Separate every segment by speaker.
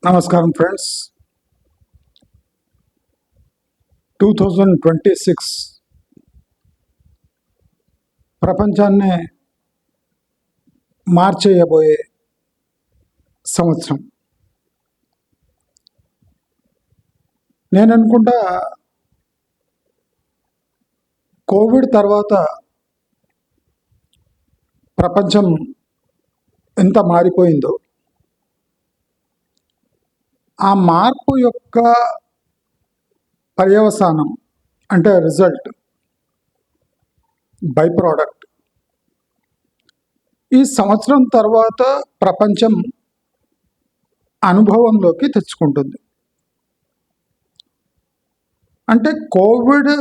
Speaker 1: నమస్కారం ఫ్రెండ్స్. 2026 ప్రపంచాన్నే మార్చేయబోయే సంవత్సరం. నేను అనుకుంటా కోవిడ్ తర్వాత ప్రపంచం ఎంత మారిపోయిందో, ఆ మార్పు యొక్క పర్యవసానం అంటే రిజల్ట్, బై ప్రోడక్ట్ ఈ సంవత్సరం తర్వాత ప్రపంచం అనుభవంలోకి తెచ్చుకుంటుంది. అంటే కోవిడ్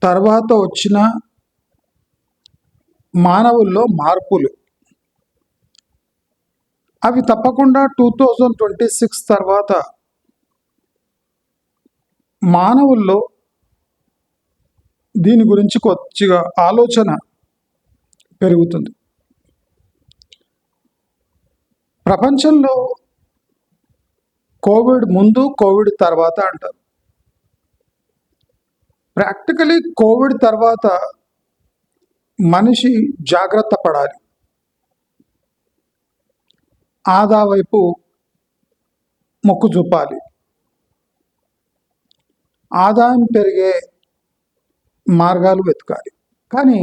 Speaker 1: తర్వాత వచ్చిన మానవుల్లో మార్పులు అవి తప్పకుండా 2026 తర్వాత మానవుల్లో దీని గురించి కొద్దిగా ఆలోచన పెరుగుతుంది. ప్రపంచంలో కోవిడ్ ముందు, కోవిడ్ తర్వాత అంటారు. ప్రాక్టికలీ కోవిడ్ తర్వాత మనిషి జాగ్రత్త పడాలి, ఆదా వైపు మొక్కు చూపాలి, ఆదాయం పెరిగే మార్గాలు వెతకాలి. కానీ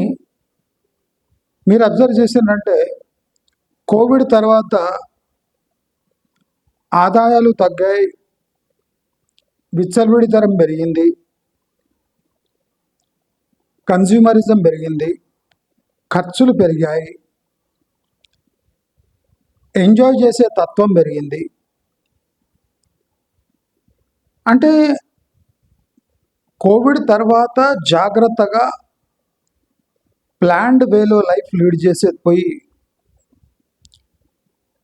Speaker 1: మీరు అబ్జర్వ్ చేసిందంటే కోవిడ్ తర్వాత ఆదాయాలు తగ్గాయి, విచ్చలవిడితనం పెరిగింది, కన్జ్యూమరిజం పెరిగింది, ఖర్చులు పెరిగాయి, ఎంజాయ్ చేసే తత్వం పెరిగింది. అంటే కోవిడ్ తర్వాత జాగ్రత్తగా ప్లాన్డ్ వేలో లైఫ్ లీడ్ చేసేది పోయి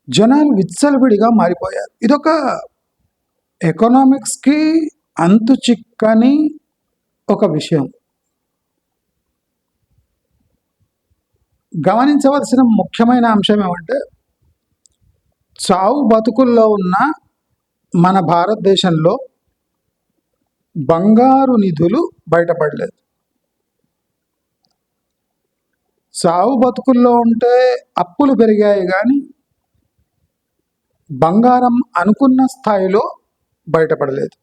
Speaker 1: జనాలు విచ్చలవిడిగా మారిపోయారు. ఇదొక ఎకనామిక్స్కి అంతు చిక్కని ఒక విషయం. గమనించవలసిన ముఖ్యమైన అంశం ఏమంటే, చావు బతుకుల్లో ఉన్న మన భారతదేశంలో బంగారు నిధులు బయటపడలేదు. చావు బతుకుల్లో ఉంటే అప్పులు పెరిగాయి కానీ బంగారం అనుకున్న స్థాయిలో బయటపడలేదు.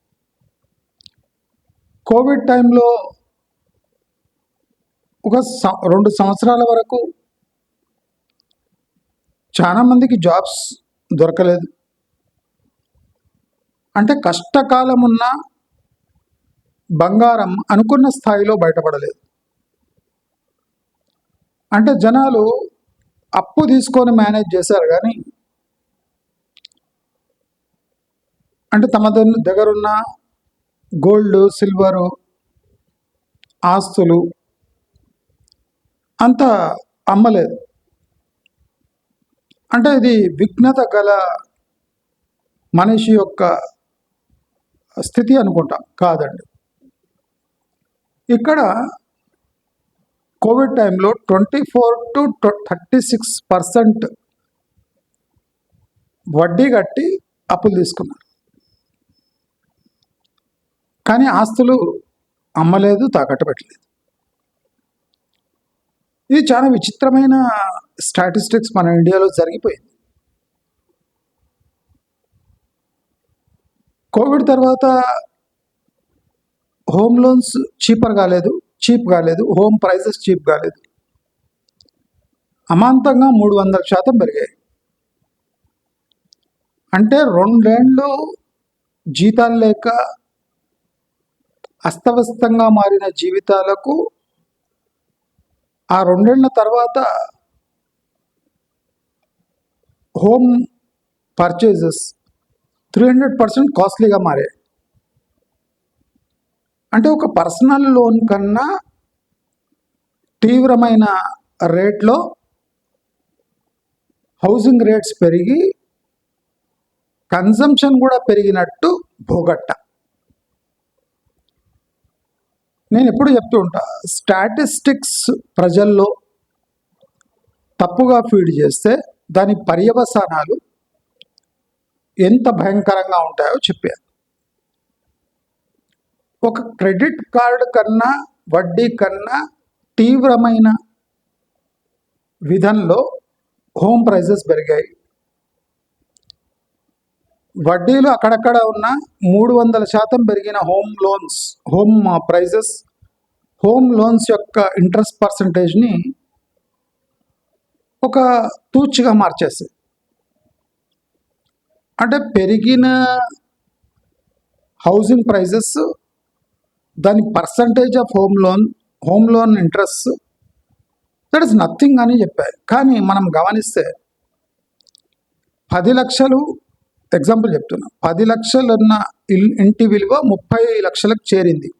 Speaker 1: కోవిడ్ టైంలో ఒక 2 సంవత్సరాల వరకు చాలామందికి జాబ్స్ దొరకలేదు. అంటే కష్టకాలం ఉన్న బంగారం అనుకున్న స్థాయిలో బయటపడలేదు. అంటే జనాలు అప్పు తీసుకొని మేనేజ్ చేశారు కానీ అంటే తమ దగ్గరున్న గోల్డ్, సిల్వరు, ఆస్తులు అంతా అమ్మలేదు. అంటే ఇది విఘ్నత గల మనిషి యొక్క స్థితి అనుకుంటాం. కాదండి. ఇక్కడ కోవిడ్ టైంలో 24 to 36% వడ్డీ కట్టి అప్పులు తీసుకున్నారు. కానీ ఆస్తులు అమ్మలేదు, తాకట్టు పెట్టలేదు. ఇది చాలా విచిత్రమైన స్టాటిస్టిక్స్ మన ఇండియాలో జరిగిపోయింది. కోవిడ్ తర్వాత హోమ్ లోన్స్ చీప్ కాలేదు, హోమ్ ప్రైజెస్ చీప్ కాలేదు, అమాంతంగా 300% పెరిగాయి. అంటే 2 ఏళ్ళు జీతాలు లేక అస్తవ్యస్తంగా మారిన జీవితాలకు ఆ 2 ఏళ్ల తర్వాత హోమ్ పర్చేజెస్ 300% కాస్ట్లీగా మారాయి. అంటే ఒక పర్సనల్ లోన్ కన్నా తీవ్రమైన రేట్లో హౌసింగ్ రేట్స్ పెరిగి కన్జంప్షన్ కూడా పెరిగినట్టు భోగట్ట. నేను ఎప్పుడు చెప్తూ ఉంటా, స్టాటిస్టిక్స్ ప్రజల్లో తప్పుగా ఫీడ్ చేస్తే దాని పర్యవసానాలు ఎంత భయంకరంగా ఉంటాయో చెప్పారు. ఒక క్రెడిట్ కార్డు కన్నా వడ్డీ కన్నా తీవ్రమైన విధంలో హోమ్ ప్రైజెస్ పెరిగాయి. వడ్డీలు అక్కడక్కడ ఉన్న 300% పెరిగిన హోమ్ ప్రైజెస్, హోమ్ లోన్స్ యొక్క ఇంట్రెస్ట్ పర్సంటేజ్ని ఒక తూచిగా మార్చేస్తాయి. అంటే పెరిగిన హౌసింగ్ ప్రైజెస్, దాని percentage of home loan interest, that is nothing అని చెప్పారు. కానీ మనం గమనిస్తే 10 లక్షలు ఎగ్జాంపుల్ చెప్తున్నా, 10 లక్షలు ఉన్న ఇంటి విలువ 30 లక్షలకు చేరింది.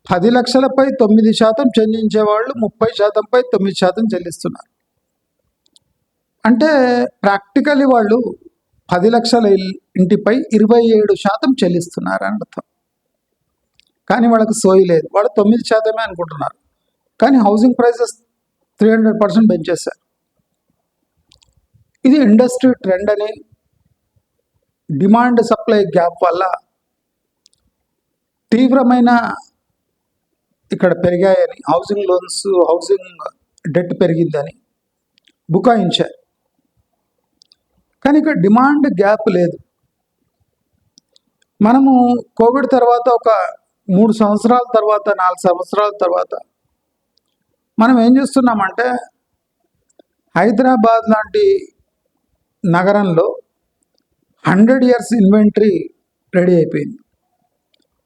Speaker 1: 10 లక్షలపై 9% చెల్లించేవాళ్ళు 30%పై 9% చెల్లిస్తున్నారు. అంటే ప్రాక్టికలీ వాళ్ళు 10 లక్షల ఇంటిపై 27% చెల్లిస్తున్నారు అని అర్థం. కానీ వాళ్ళకి సోయి లేదు, వాళ్ళు 9% అనుకుంటున్నారు. కానీ హౌసింగ్ ప్రైసెస్ 300% పెంచేశారు. ఇది ఇండస్ట్రీ ట్రెండ్ అని, డిమాండ్ సప్లై గ్యాప్ వల్ల తీవ్రమైన ఇక్కడ పెరిగాయని, హౌసింగ్ లోన్స్, హౌసింగ్ డెట్ పెరిగిందని బుకాయించారు. కానీ ఇక్కడ డిమాండ్ గ్యాప్ లేదు. మనము కోవిడ్ తర్వాత ఒక 3 సంవత్సరాల తర్వాత, 4 సంవత్సరాల తర్వాత మనం ఏం చేస్తున్నామంటే, హైదరాబాద్ లాంటి నగరంలో 100 years ఇన్వెంటరీ రెడీ అయిపోయింది.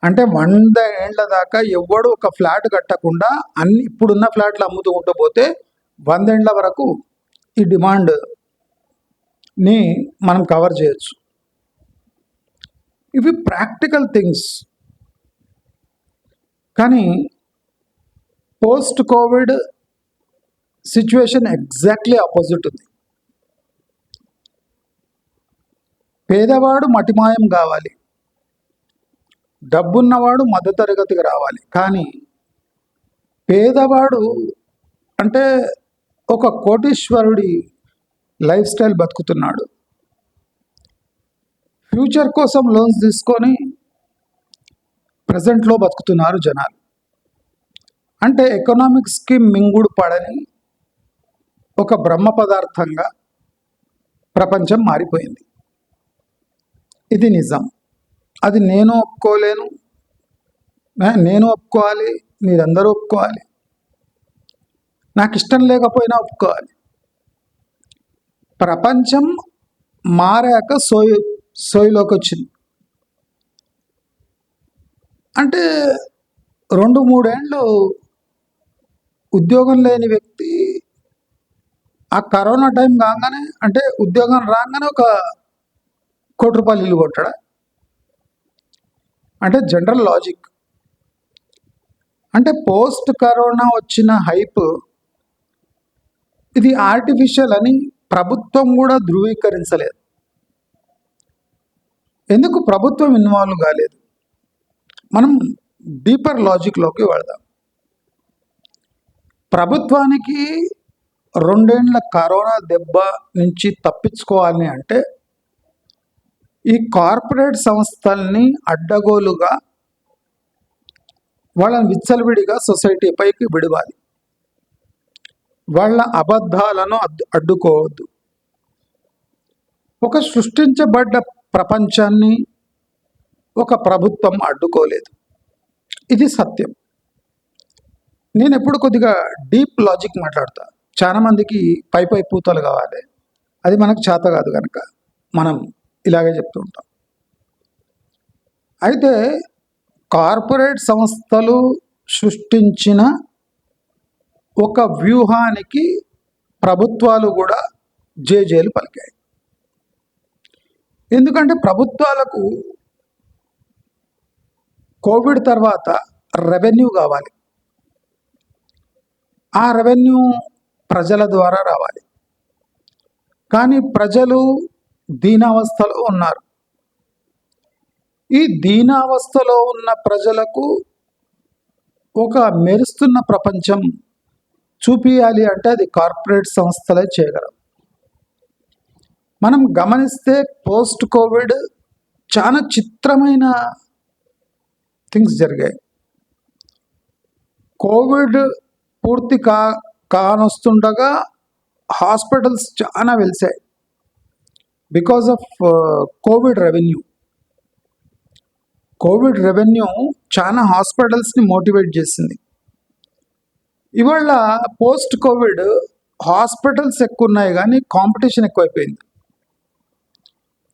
Speaker 1: అంటే 100 ఏళ్ల దాకా ఎవ్వడు ఒక ఫ్లాట్ కట్టకుండా ఇప్పుడున్న ఫ్లాట్లు అమ్ముతూ పోతే 100 ఏళ్ల వరకు ఈ డిమాండ్ని మనం కవర్ చేయొచ్చు. ఇవి ప్రాక్టికల్ థింగ్స్. కానీ post Covid situation exactly opposite ఉంది. పేదవాడు మటిమాయం కావాలి, డబ్బున్నవాడు మధ్యతరగతికి రావాలి. కానీ పేదవాడు అంటే ఒక కోటీశ్వరుడి లైఫ్ స్టైల్ బతుకుతున్నాడు. ఫ్యూచర్ కోసం లోన్స్ తీసుకొని ప్రజెంట్లో బతుకుతున్నారు జనాలు. అంటే ఎకనామిక్స్కి మింగుడు పడని ఒక బ్రహ్మ పదార్థంగా ప్రపంచం మారిపోయింది. ఇది నిజం. అది నేను ఒప్పుకోలేను, నేను ఒప్పుకోవాలి, మీరందరూ ఒప్పుకోవాలి, నాకు ఇష్టం లేకపోయినా ఒప్పుకోవాలి. ప్రపంచం మారాక సోయిలోకి వచ్చింది. అంటే 2-3 ఏళ్ళు ఉద్యోగం లేని వ్యక్తి ఆ కరోనా టైం కాగానే, అంటే ఉద్యోగం రాగానే ఒక ₹1 కోటి ఇల్లు కొట్టడా? అంటే జనరల్ లాజిక్. అంటే పోస్ట్ కరోనా వచ్చిన హైప్ ఇది ఆర్టిఫిషియల్ అని ప్రభుత్వం కూడా ధృవీకరించలేదు. ఎందుకు ప్రభుత్వం ఇన్వాల్వ్ కాలేదు? మనం డీపర్ లాజిక్లోకి వెళదాం. ప్రభుత్వానికి 2 ఏళ్ల కరోనా దెబ్బ నుంచి తప్పించుకోవాలని అంటే ఈ కార్పొరేట్ సంస్థల్ని అడ్డగోలుగా వాళ్ళని విచ్చలవిడిగా సొసైటీపైకి విడవాలి. వాళ్ళ అబద్ధాలను అడ్డుకోవద్దు. ఒక సృష్టించబడ్డ ప్రపంచాన్ని ఒక ప్రభుత్వం అడ్డుకోలేదు. ఇది సత్యం. నేను ఎప్పుడు కొద్దిగా డీప్ లాజిక్ మాట్లాడతా. చాలా మందికి పై పూతలు కావాలి, అది మనకు చేత కాదు కనుక మనం ఇలాగే చెప్తూ ఉంటాం. అయితే కార్పొరేట్ సంస్థలు సృష్టించిన ఒక వ్యూహానికి ప్రభుత్వాలు కూడా జేజేలు పలికాయి. ఎందుకంటే ప్రభుత్వాలకు కోవిడ్ తర్వాత రెవెన్యూ కావాలి. ఆ రెవెన్యూ ప్రజల ద్వారా రావాలి. కానీ ప్రజలు దీనావస్థలో ఉన్నారు. ఈ దీనావస్థలో ఉన్న ప్రజలకు ఒక మెరుస్తున్న ప్రపంచం చూపియాలి అంటే అది కార్పొరేట్ సంస్థలే చేయగలవు. మనం గమనిస్తే పోస్ట్ కోవిడ్ చాలా చిత్రమైన థింగ్స్ జరిగాయి. కోవిడ్ పూర్తి కానొస్తుండగా హాస్పిటల్స్ చాలా వెలిసాయి because of COVID revenue. COVID revenue చాలా హాస్పిటల్స్ని మోటివేట్ చేసింది. ఇవాళ పోస్ట్ కోవిడ్ హాస్పిటల్స్ ఎక్కువ ఉన్నాయి కానీ కాంపిటీషన్ ఎక్కువైపోయింది.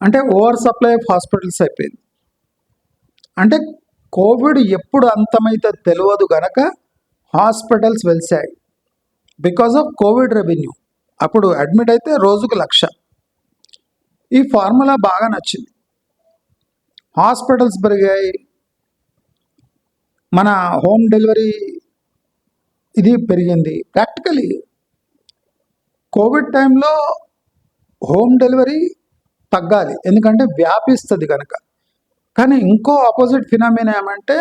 Speaker 1: అంటే ఓవర్ సప్లై ఆఫ్ హాస్పిటల్స్ అయిపోయింది. అంటే కోవిడ్ ఎప్పుడు అంతమైతే తెలియదు గనక హాస్పిటల్స్ వెలిసాయి బికాజ్ ఆఫ్ కోవిడ్ రెవెన్యూ. అప్పుడు అడ్మిట్ అయితే రోజుకు 1,00,000. ఈ ఫార్ములా బాగా నచ్చింది. హాస్పిటల్స్ పెరిగాయి, మన హోమ్ డెలివరీ ఇది పెరిగింది. ప్రాక్టికలీ కోవిడ్ టైంలో హోమ్ డెలివరీ తగ్గాలి, ఎందుకంటే వ్యాపిస్తుంది కనుక. కానీ ఇంకో ఆపోజిట్ ఫినామినా ఏమంటే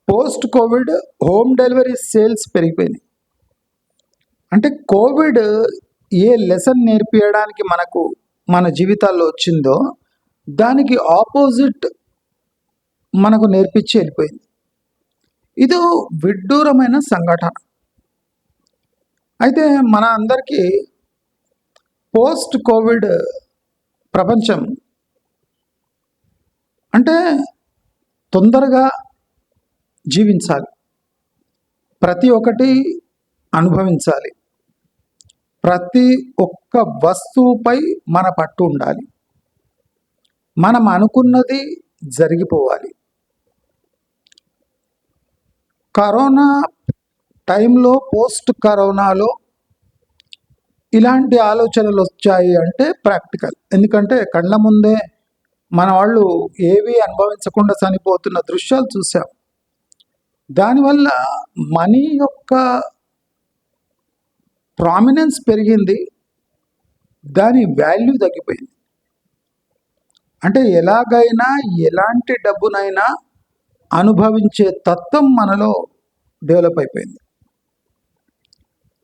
Speaker 1: post Covid home delivery sales పెరిగిపోయినాయి. అంటే కోవిడ్ ఏ లెసన్ నేర్పించడానికి మన జీవితాల్లో వచ్చిందో దానికి ఆపోజిట్ మనకు నేర్పించి వెళ్ళిపోయింది. ఇది విడ్డూరమైన సంఘటన. అయితే మన అందరికీ పోస్ట్ కోవిడ్ ప్రపంచం అంటే తొందరగా జీవించాలి, ప్రతి ఒక్కటి అనుభవించాలి, ప్రతి ఒక్క వస్తువుపై మన పట్టు ఉండాలి, మనం అనుకున్నది జరిగిపోవాలి. కరోనా టైంలో పోస్ట్ కరోనాలో ఇలాంటి ఆలోచనలు వచ్చాయి అంటే ప్రాక్టికల్. ఎందుకంటే కళ్ళ ముందే మన వాళ్ళు ఏవి అనుభవించకుండా చనిపోతున్న దృశ్యాలు చూసాం. దానివల్ల మనీ యొక్క ప్రామినెన్స్ పెరిగింది, దాని వాల్యూ తగ్గిపోయింది. అంటే ఎలాగైనా ఎలాంటి డబ్బునైనా అనుభవించే తత్వం మనలో డెవలప్ అయిపోయింది.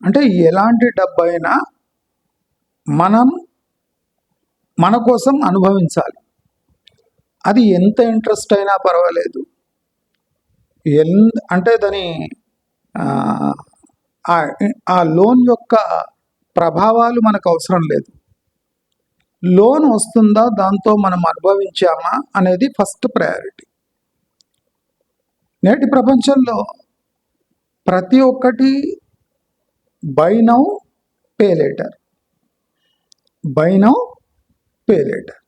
Speaker 1: అంటే ఎలాంటి డబ్బు అయినా మన కోసం అనుభవించాలి. అది ఎంత ఇంట్రెస్ట్ అయినా పర్వాలేదు, అంటే దాని ఆ లోన్ యొక్క ప్రభావాలు మనకు అవసరం లేదు. లోన్ వస్తుందా, దాంతో మనం అనుభవించామా అనేది ఫస్ట్ ప్రయారిటీ. నేటి ప్రపంచంలో ప్రతి ఒక్కటి by now pay later, by now pay later.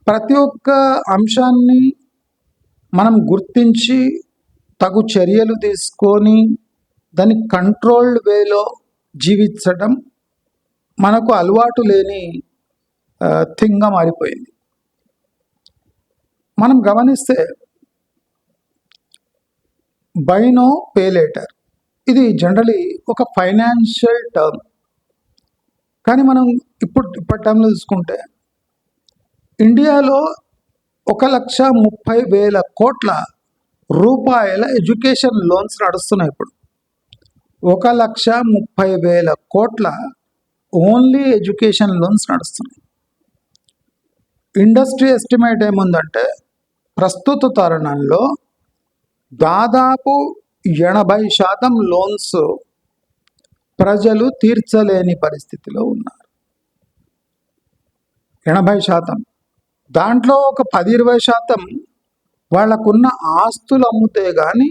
Speaker 1: ప్రతి ఒక్క అంశాన్ని మనం గుర్తించి తగు చర్యలు తీసుకొని దాన్ని కంట్రోల్డ్ వేలో జీవించడం మనకు అలవాటు లేని థింగ్గా మారిపోయింది. మనం గమనిస్తే బై నౌ పే లేటర్ ఇది జనరలీ ఒక ఫైనాన్షియల్ టర్మ్. కానీ మనం ఇప్పటి టైంలో చూసుకుంటే ఇండియాలో 1,30,000 కోట్ల రూపాయల ఎడ్యుకేషన్ లోన్స్ నడుస్తున్నాయి. ఇప్పుడు 1,30,000 కోట్ల ఓన్లీ ఎడ్యుకేషన్ లోన్స్ నడుస్తున్నాయి. ఇండస్ట్రీ ఎస్టిమేట్ ఏముందంటే ప్రస్తుత తరుణంలో దాదాపు 80% లోన్స్ ప్రజలు తీర్చలేని పరిస్థితిలో ఉన్నారు. 80%. దాంట్లో ఒక 10-20% వాళ్ళకున్న ఆస్తులు అమ్ముతే కానీ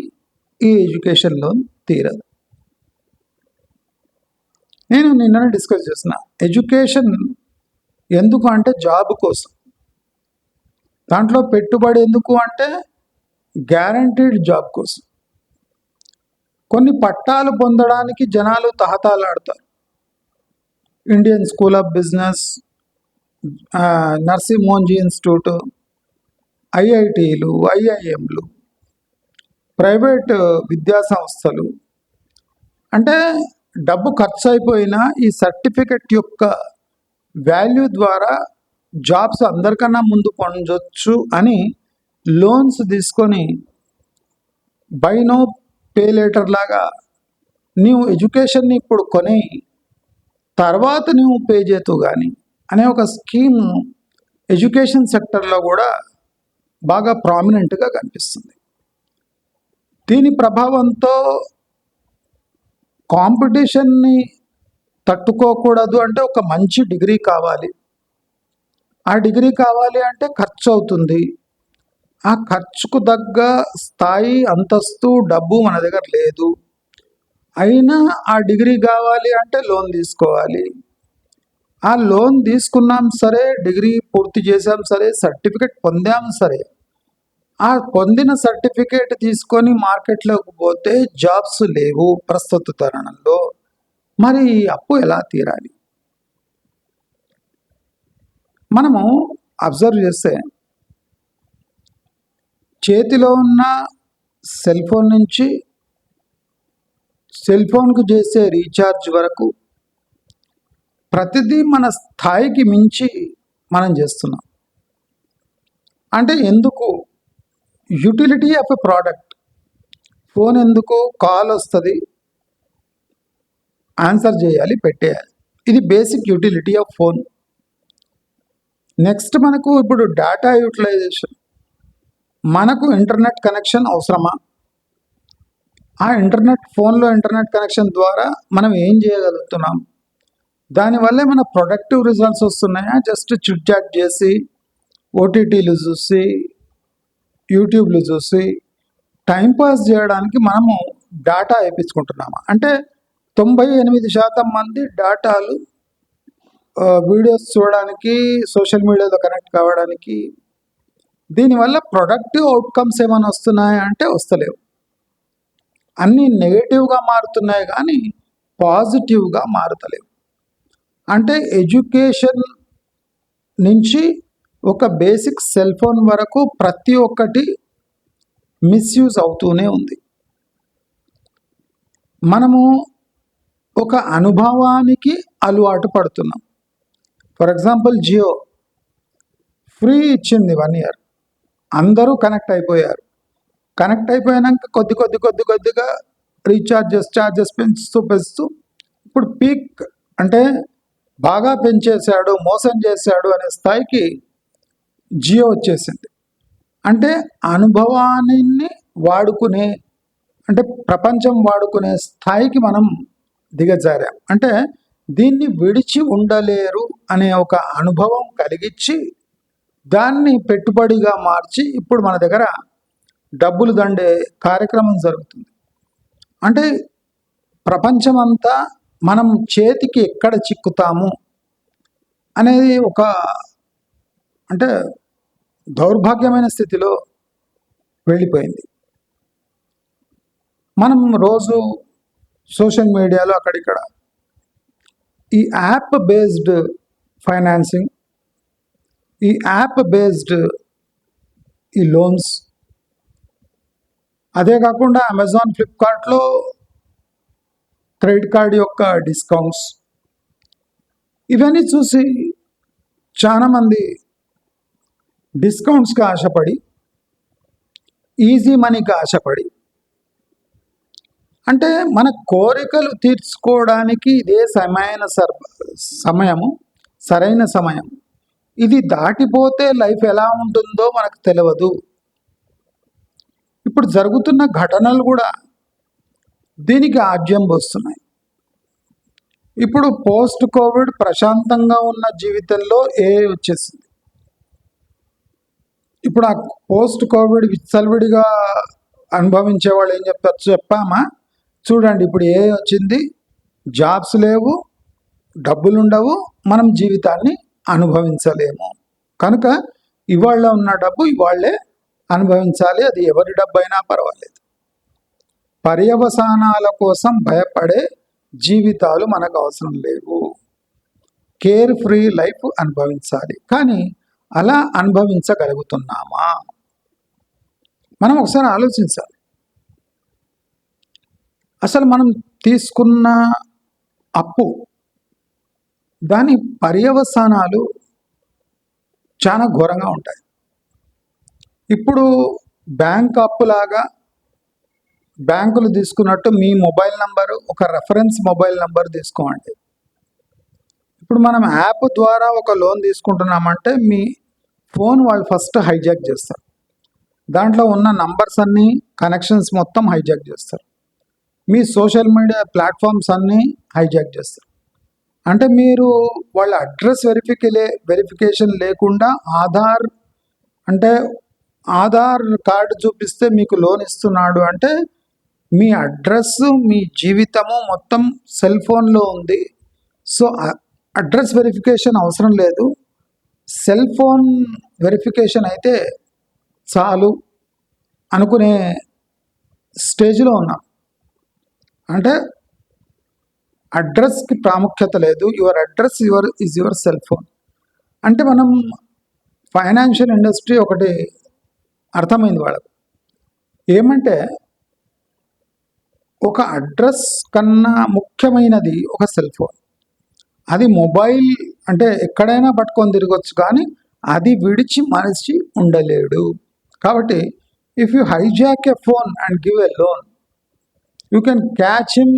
Speaker 1: ఈ ఎడ్యుకేషన్ లోన్ తీరదు. నేను నిన్ననే డిస్కస్ చేసిన ఎడ్యుకేషన్ ఎందుకు అంటే జాబ్ కోసం, దాంట్లో పెట్టుబడి ఎందుకు అంటే గ్యారంటీడ్ జాబ్ కోసం. కొన్ని పట్టాలు పొందడానికి జనాలు తహతాలాడతారు. Indian school of business, Narsee Monjee institute, ఐఐటీలు, ఐఐఎంలు, ప్రైవేట్ విద్యా సంస్థలు. అంటే డబ్బు ఖర్చు అయిపోయినా ఈ సర్టిఫికెట్ యొక్క వాల్యూ ద్వారా జాబ్స్ అందరికన్నా ముందు పొందొచ్చు అని లోన్స్ తీసుకొని బై నో పే లేటర్ లాగా నీవు ఎడ్యుకేషన్ని ఇప్పుడు కొని తర్వాత నువ్వు పే చేతూ కానీ అనే ఒక స్కీమ్ ఎడ్యుకేషన్ సెక్టర్లో కూడా బాగా ప్రామినెంట్గా కనిపిస్తుంది. దీని ప్రభావంతో కాంపిటీషన్ని తట్టుకోకూడదు అంటే ఒక మంచి డిగ్రీ కావాలి. ఆ డిగ్రీ కావాలి అంటే ఖర్చు అవుతుంది. ఆ ఖర్చుకు తగ్గ స్థాయి, అంతస్తు, డబ్బు మన దగ్గర లేదు. అయినా ఆ డిగ్రీ కావాలి అంటే లోన్ తీసుకోవాలి. ఆ లోన్ తీసుకున్నాం సరే, డిగ్రీ పూర్తి చేసాం సరే, సర్టిఫికెట్ పొందాం సరే, ఆ పొందిన సర్టిఫికేట్ తీసుకొని మార్కెట్లోకి పోతే జాబ్స్ లేవు ప్రస్తుత తరుణంలో. మరి ఈ అప్పు ఎలా తీరాలి? మనము అబ్జర్వ్ చేస్తే చేతిలో ఉన్న సెల్ ఫోన్ నుంచి సెల్ ఫోన్కు చేసే రీఛార్జ్ వరకు ప్రతిదీ మన స్థాయికి మించి మనం చేస్తున్నాం. అంటే ఎందుకు? Utility of a product. Phone ఎందుకు? కాల్ వస్తుంది, ఆన్సర్ చేయాలి, పెట్టేయాలి. ఇది basic utility of phone. Next మనకు ఇప్పుడు డేటా యూటిలైజేషన్. మనకు ఇంటర్నెట్ కనెక్షన్ అవసరమా? ఆ ఫోన్లో ఇంటర్నెట్ కనెక్షన్ ద్వారా మనం ఏం చేయగలుగుతున్నాం? దానివల్లే మన ప్రొడక్టివ్ రిజల్ట్స్ వస్తున్నాయా? జస్ట్ చిట్ చాట్ చేసి, ఓటీటీలు చూసి, యూట్యూబ్లు చూసి టైంపాస్ చేయడానికి మనము డేటా వేయించుకుంటున్నామా? అంటే 98% మంది డేటాలు వీడియోస్ చూడడానికి, సోషల్ మీడియాలో కనెక్ట్ కావడానికి. దీనివల్ల ప్రొడక్టివ్ అవుట్కమ్స్ ఏమైనా వస్తున్నాయా అంటే వస్తలేవు. అన్నీ నెగటివ్గా మారుతున్నాయి కానీ పాజిటివ్గా మారుతలేవు. అంటే ఎడ్యుకేషన్ నుంచి ఒక బేసిక్ సెల్ ఫోన్ వరకు ప్రతి ఒక్కటి మిస్యూజ్ అవుతూనే ఉంది. మనము ఒక అనుభవానికి అలవాటు పడుతున్నాం. ఫర్ ఎగ్జాంపుల్ జియో ఫ్రీ ఇచ్చింది 1 year, అందరూ కనెక్ట్ అయిపోయారు. కనెక్ట్ అయిపోయాక కొద్దిగా ఛార్జెస్ పెంచుతూ ఇప్పుడు పీక్ అంటే బాగా పెంచేశాడు, మోసం చేశాడు అనే స్థాయికి జియో వచ్చేసింది. అంటే అనుభవాన్ని వాడుకునే, అంటే ప్రపంచం వాడుకునే స్థాయికి మనం దిగజారాం. అంటే దీన్ని విడిచి ఉండలేరు అనే ఒక అనుభవం కలిగించి దాన్ని పెట్టుబడిగా మార్చి ఇప్పుడు మన దగ్గర డబ్బులు దండే కార్యక్రమం జరుగుతుంది. అంటే ప్రపంచమంతా మనం చేతికి ఎక్కడ చిక్కుతాము అనేది ఒక అంటే దౌర్భాగ్యమైన స్థితిలో వెళ్ళిపోయింది. మనం రోజు సోషల్ మీడియాలో అక్కడిక్కడ ఈ యాప్ బేస్డ్ ఫైనాన్సింగ్, ఈ యాప్ బేస్డ్ ఈ లోన్స్, అదే కాకుండా అమెజాన్, ఫ్లిప్కార్ట్లో క్రెడిట్ కార్డ్ యొక్క డిస్కౌంట్స్, ఇవన్నీ చూసి చాలామంది డిస్కౌంట్స్కి ఆశపడి, ఈజీ మనీకి ఆశపడి, అంటే మన కోరికలు తీర్చుకోవడానికి ఇదే సరైన సమయం. ఇది దాటిపోతే లైఫ్ ఎలా ఉంటుందో మనకు తెలియదు. ఇప్పుడు జరుగుతున్న ఘటనలు కూడా దీనికి ఆజ్యం పోస్తున్నాయి. ఇప్పుడు పోస్ట్ కోవిడ్ ప్రశాంతంగా ఉన్న జీవితంలో వచ్చేసింది. ఇప్పుడు ఆ పోస్ట్ కోవిడ్ విచ్చలవిడిగా అనుభవించే వాళ్ళు ఏం చెప్పామా? చూడండి, ఇప్పుడు వచ్చింది, జాబ్స్ లేవు, డబ్బులు ఉండవు, మనం జీవితాన్ని అనుభవించలేము. కనుక ఇవాళ ఉన్న డబ్బు ఇవాళ్లే అనుభవించాలి, అది ఎవరి డబ్బు అయినా పర్వాలేదు. పర్యవసానాల కోసం భయపడే జీవితాలు మనకు అవసరం లేవు. కేర్ ఫ్రీ లైఫ్ అనుభవించాలి. కానీ అలా అనుభవించగలుగుతున్నామా? మనం ఒకసారి ఆలోచించాలి. అసలు మనం తీసుకున్న అప్పు, దాని పర్యవసానాలు చాలా ఘోరంగా ఉంటాయి. ఇప్పుడు బ్యాంక్ అప్పులాగా బ్యాంకులు తీసుకున్నట్టు మీ మొబైల్ నంబరు ఒక రెఫరెన్స్ మొబైల్ నంబర్ తీసుకోండి. ఇప్పుడు మనం యాప్ ద్వారా ఒక లోన్ తీసుకుంటున్నామంటే మీ ఫోన్ వాళ్ళు ఫస్ట్ హైజాక్ చేస్తారు. దాంట్లో ఉన్న నంబర్స్ అన్నీ, కనెక్షన్స్ మొత్తం హైజాక్ చేస్తారు. మీ సోషల్ మీడియా ప్లాట్ఫామ్స్ అన్నీ హైజాక్ చేస్తారు. అంటే మీరు వాళ్ళ అడ్రస్ వెరిఫికేషన్ లేకుండా ఆధార్ కార్డు చూపిస్తే మీకు లోన్ ఇస్తున్నాడు అంటే మీ అడ్రస్, మీ జీవితము మొత్తం సెల్ ఫోన్లో ఉంది. సో అడ్రస్ వెరిఫికేషన్ అవసరం లేదు, సెల్ ఫోన్ వెరిఫికేషన్ అయితే చాలు అనుకునే స్టేజ్లో ఉన్నాం. అంటే అడ్రస్కి ప్రాముఖ్యత లేదు, your address is your cell phone. అంటే మనం ఫైనాన్షియల్ ఇండస్ట్రీ ఒకటి అర్థమైంది వాళ్ళకు. ఏమంటే ఒక అడ్రస్ కన్నా ముఖ్యమైనది ఒక సెల్ ఫోన్. అది మొబైల్ అంటే ఎక్కడైనా పట్టుకొని తిరగచ్చు, కానీ అది విడిచి మనిషి ఉండలేడు. కాబట్టి if you hijack a phone and give a loan, you can catch him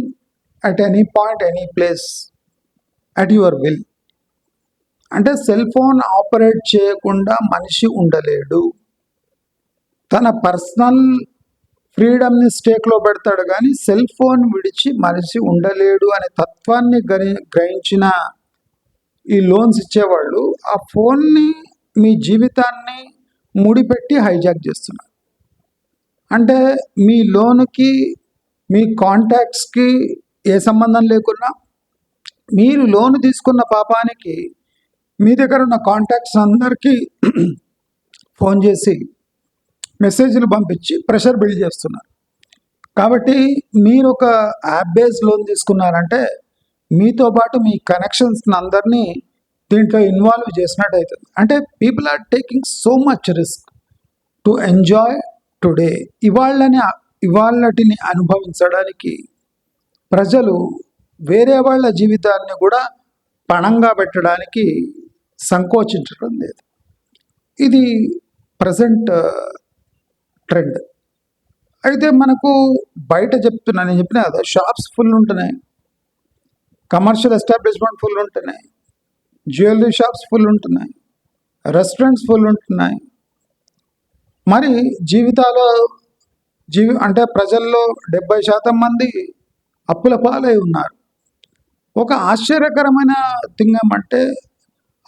Speaker 1: at any point, any place, at your will. అంటే సెల్ ఫోన్ ఆపరేట్ చేయకుండా మనిషి ఉండలేడు. తన పర్సనల్ ఫ్రీడమ్ని స్టేక్లో పెడతాడు, కానీ సెల్ ఫోన్ విడిచి మనిషి ఉండలేడు అనే తత్వాన్ని గ్రహించిన ఈ లోన్స్ ఇచ్చేవాళ్ళు ఆ ఫోన్ని మీ జీవితాన్ని ముడిపెట్టి హైజాక్ చేస్తున్నారు. అంటే మీ లోనుకి, మీ కాంటాక్ట్స్కి ఏ సంబంధం లేకున్నా మీరు లోన్ తీసుకున్న పాపానికి మీ దగ్గర ఉన్న కాంటాక్ట్స్ అందరికీ ఫోన్ చేసి మెసేజ్లు పంపించి ప్రెషర్ బిల్డ్ చేస్తున్నారు. కాబట్టి మీరు ఒక యాప్ బేస్డ్ లోన్ తీసుకున్నారంటే మీతో పాటు మీ కనెక్షన్స్ అందరినీ దీంట్లో ఇన్వాల్వ్ చేసినట్టు అవుతుంది. అంటే people are taking so much risk to enjoy today. ఇవాళటిని అనుభవించడానికి ప్రజలు వేరే వాళ్ళ జీవితాన్ని కూడా పణంగా పెట్టడానికి సంకోచించడం లేదు. ఇది ప్రజెంట్ ట్రెండ్. అయితే మనకు బయట నేను చెప్పిన కదా, షాప్స్ ఫుల్ ఉంటున్నాయి, కమర్షియల్ ఎస్టాబ్లిష్మెంట్ ఫుల్ ఉంటున్నాయి, జ్యువెలరీ షాప్స్ ఫుల్ ఉంటున్నాయి, రెస్టారెంట్స్ ఫుల్ ఉంటున్నాయి. మరి అంటే ప్రజల్లో 70% మంది అప్పుల పాలై ఉన్నారు. ఒక ఆశ్చర్యకరమైన థింగ్ ఏమంటే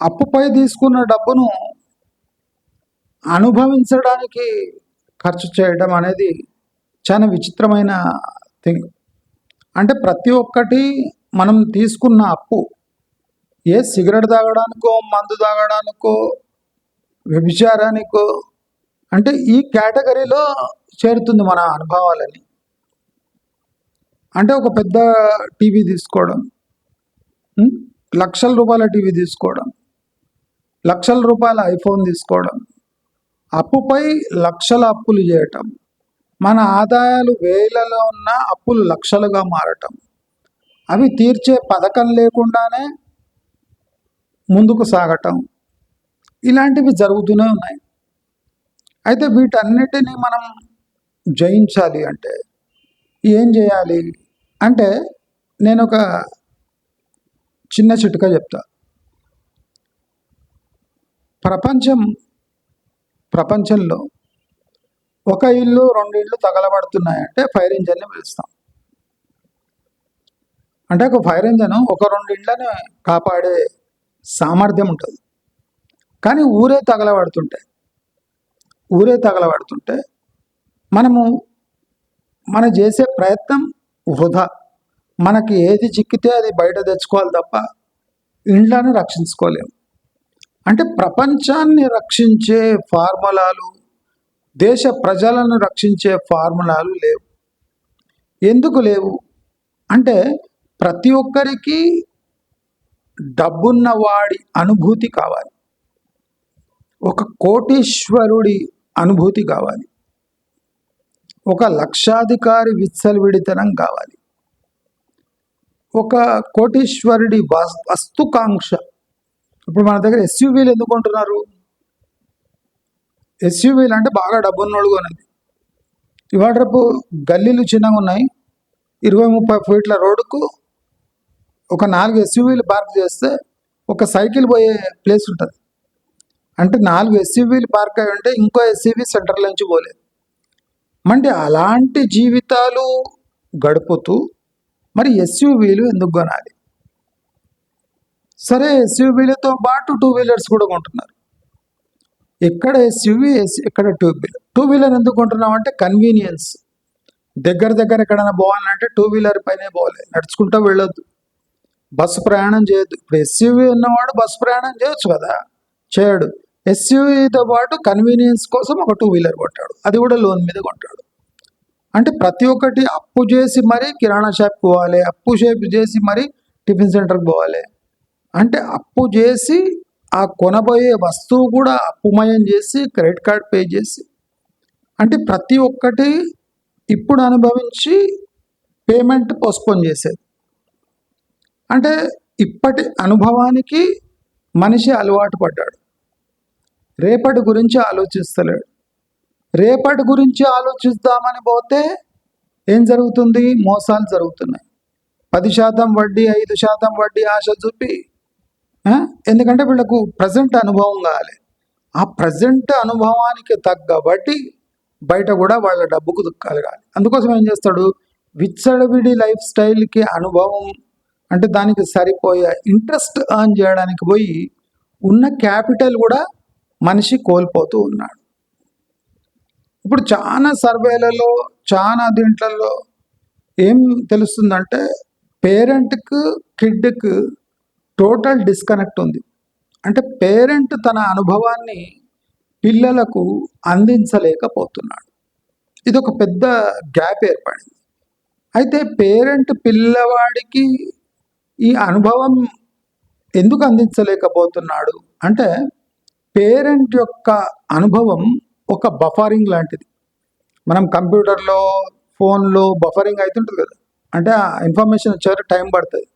Speaker 1: అప్పుపై తీసుకున్న డబ్బును అనుభవించడానికి ఖర్చు చేయడం అనేది చాలా విచిత్రమైన థింగ్. అంటే ప్రతి ఒక్కటి మనం తీసుకున్న అప్పు ఏ సిగరెట్ తాగడానికో, మందు తాగడానికో, వ్యభిచారానికో, అంటే ఈ కేటగిరీలో చేరుతుంది మన అనుభవాలని. అంటే ఒక పెద్ద టీవీ తీసుకోవడం, లక్షల రూపాయల టీవీ తీసుకోవడం, లక్షల రూపాయల ఐఫోన్ తీసుకోవడం, అప్పుపై లక్షల అప్పులు చేయటం, మన ఆదాయాలు వేలలో ఉన్న అప్పులు లక్షలుగా మారటం, అవి తీర్చే పథకం లేకుండానే ముందుకు సాగటం, ఇలాంటివి జరుగుతూనే ఉన్నాయి. అయితే వీటన్నిటినీ మనం జయించాలి అంటే ఏం చేయాలి అంటే నేను ఒక చిన్న చిట్కా చెప్తా. ప్రపంచంలో ఒక ఇల్లు 2 ఇళ్ళు తగలబడుతున్నాయంటే ఫైర్ ఇంజన్ని పిలుస్తాం. అంటే ఒక ఫైర్ ఇంజన్ ఒక 2 ఇళ్ళని కాపాడే సామర్థ్యం ఉంటుంది. కానీ ఊరే తగలబడుతుంటే మనం చేసే ప్రయత్నం వృధా. మనకి ఏది చిక్కితే అది బయట తెచ్చుకోవాలి తప్ప ఇండ్లను రక్షించుకోలేము. అంటే ప్రపంచాన్ని రక్షించే ఫార్ములాలు, దేశ ప్రజలను రక్షించే ఫార్ములాలు లేవు. ఎందుకు లేవు అంటే ప్రతి ఒక్కరికి డబ్బున్నవాడి అనుభూతి కావాలి, ఒక కోటీశ్వరుడి అనుభూతి కావాలి, ఒక లక్షాధికారి విచ్చలవిడితనం కావాలి, ఒక కోటీశ్వరుడి వస్తుకాంక్ష. ఇప్పుడు మన దగ్గర ఎస్యూవీలు ఎందుకు కొంటున్నారు? ఎస్యూవీలు అంటే బాగా డబ్బున్నోళ్ళు కొనేది. ఇవాళ రేపు గల్లీలు చిన్నగా ఉన్నాయి, 20-30 ఫీట్ల రోడ్డుకు ఒక 4 ఎస్యూవీలు పార్క్ చేస్తే ఒక సైకిల్ పోయే ప్లేస్ ఉంటుంది. అంటే 4 ఎస్యూవీలు పార్క్ అయి ఉంటే ఇంకో ఎస్యూవీ సెంటర్లో నుంచి పోలేదు. అంటే అలాంటి జీవితాలు గడుపుతూ మరి ఎస్యూవీలు ఎందుకు కొనాలి? సరే, ఎస్యూవీలతో పాటు 2 వీలర్స్ కూడా కొంటున్నారు. ఎక్కడ ఎస్యూవీ, ఎక్కడ 2 వీలర్ ఎందుకు కొంటున్నాం అంటే కన్వీనియన్స్. దగ్గర ఎక్కడైనా పోవాలంటే 2 వీలర్ పైనే పోవాలి, నడుచుకుంటూ వెళ్ళొద్దు, బస్సు ప్రయాణం చేయొద్దు. ఇప్పుడు ఎస్యూవీ ఉన్నవాడు బస్సు ప్రయాణం చేయొచ్చు కదా, చేయడు. ఎస్యూవీతో పాటు కన్వీనియన్స్ కోసం ఒక 2 వీలర్ కొంటాడు, అది కూడా లోన్ మీద కొంటాడు. అంటే ప్రతి ఒక్కటి అప్పు చేసి మరీ కిరాణా షాప్కి పోవాలి, అప్పు చేసి మరీ టిఫిన్ సెంటర్కి పోవాలి. అంటే అప్పు చేసి ఆ కొనబోయే వస్తువు కూడా అప్పుమయం చేసి క్రెడిట్ కార్డ్ పే చేసి, అంటే ప్రతి ఒక్కటి ఇప్పుడు అనుభవించి పేమెంట్ పోస్ట్పోన్ చేసేది. అంటే ఇప్పటి అనుభవానికి మనిషి అలవాటు పడ్డాడు, రేపటి గురించి ఆలోచిస్తలేడు. రేపటి గురించి ఆలోచిద్దామని పోతే ఏం జరుగుతుంది? మోసాలు జరుగుతున్నాయి. 10% వడ్డీ, 5% వడ్డీ ఆశ చూపి, ఎందుకంటే వీళ్ళకు ప్రజెంట్ అనుభవం కావాలి. ఆ ప్రజెంట్ అనుభవానికి తగ్గ వడ్డీ బయట కూడా వాళ్ళ డబ్బుకు కలగాలి. అందుకోసం ఏం చేస్తాడు? విచ్చలవిడి లైఫ్ స్టైల్కి అనుభవం అంటే దానికి సరిపోయే ఇంట్రెస్ట్ ఎర్న్ చేయడానికి పోయి ఉన్న క్యాపిటల్ కూడా మనిషి కోల్పోతూ ఉన్నాడు. ఇప్పుడు చాలా సర్వేలలో, చాలా దీంట్లలో ఏం తెలుస్తుందంటే పేరెంట్కు కిడ్కి టోటల్ డిస్కనెక్ట్ ఉంది. అంటే పేరెంట్ తన అనుభవాన్ని పిల్లలకు అందించలేకపోతున్నాడు. ఇది ఒక పెద్ద గ్యాప్ ఏర్పడింది. అయితే పేరెంట్ పిల్లవాడికి ఈ అనుభవం ఎందుకు అందించలేకపోతున్నాడు అంటే పేరెంట్ యొక్క అనుభవం ఒక బఫరింగ్ లాంటిది. మనం కంప్యూటర్లో, ఫోన్లో బఫరింగ్ అవుతుంటుంది కదా, అంటే ఆ ఇన్ఫర్మేషన్ వచ్చే టైం పడుతుంది.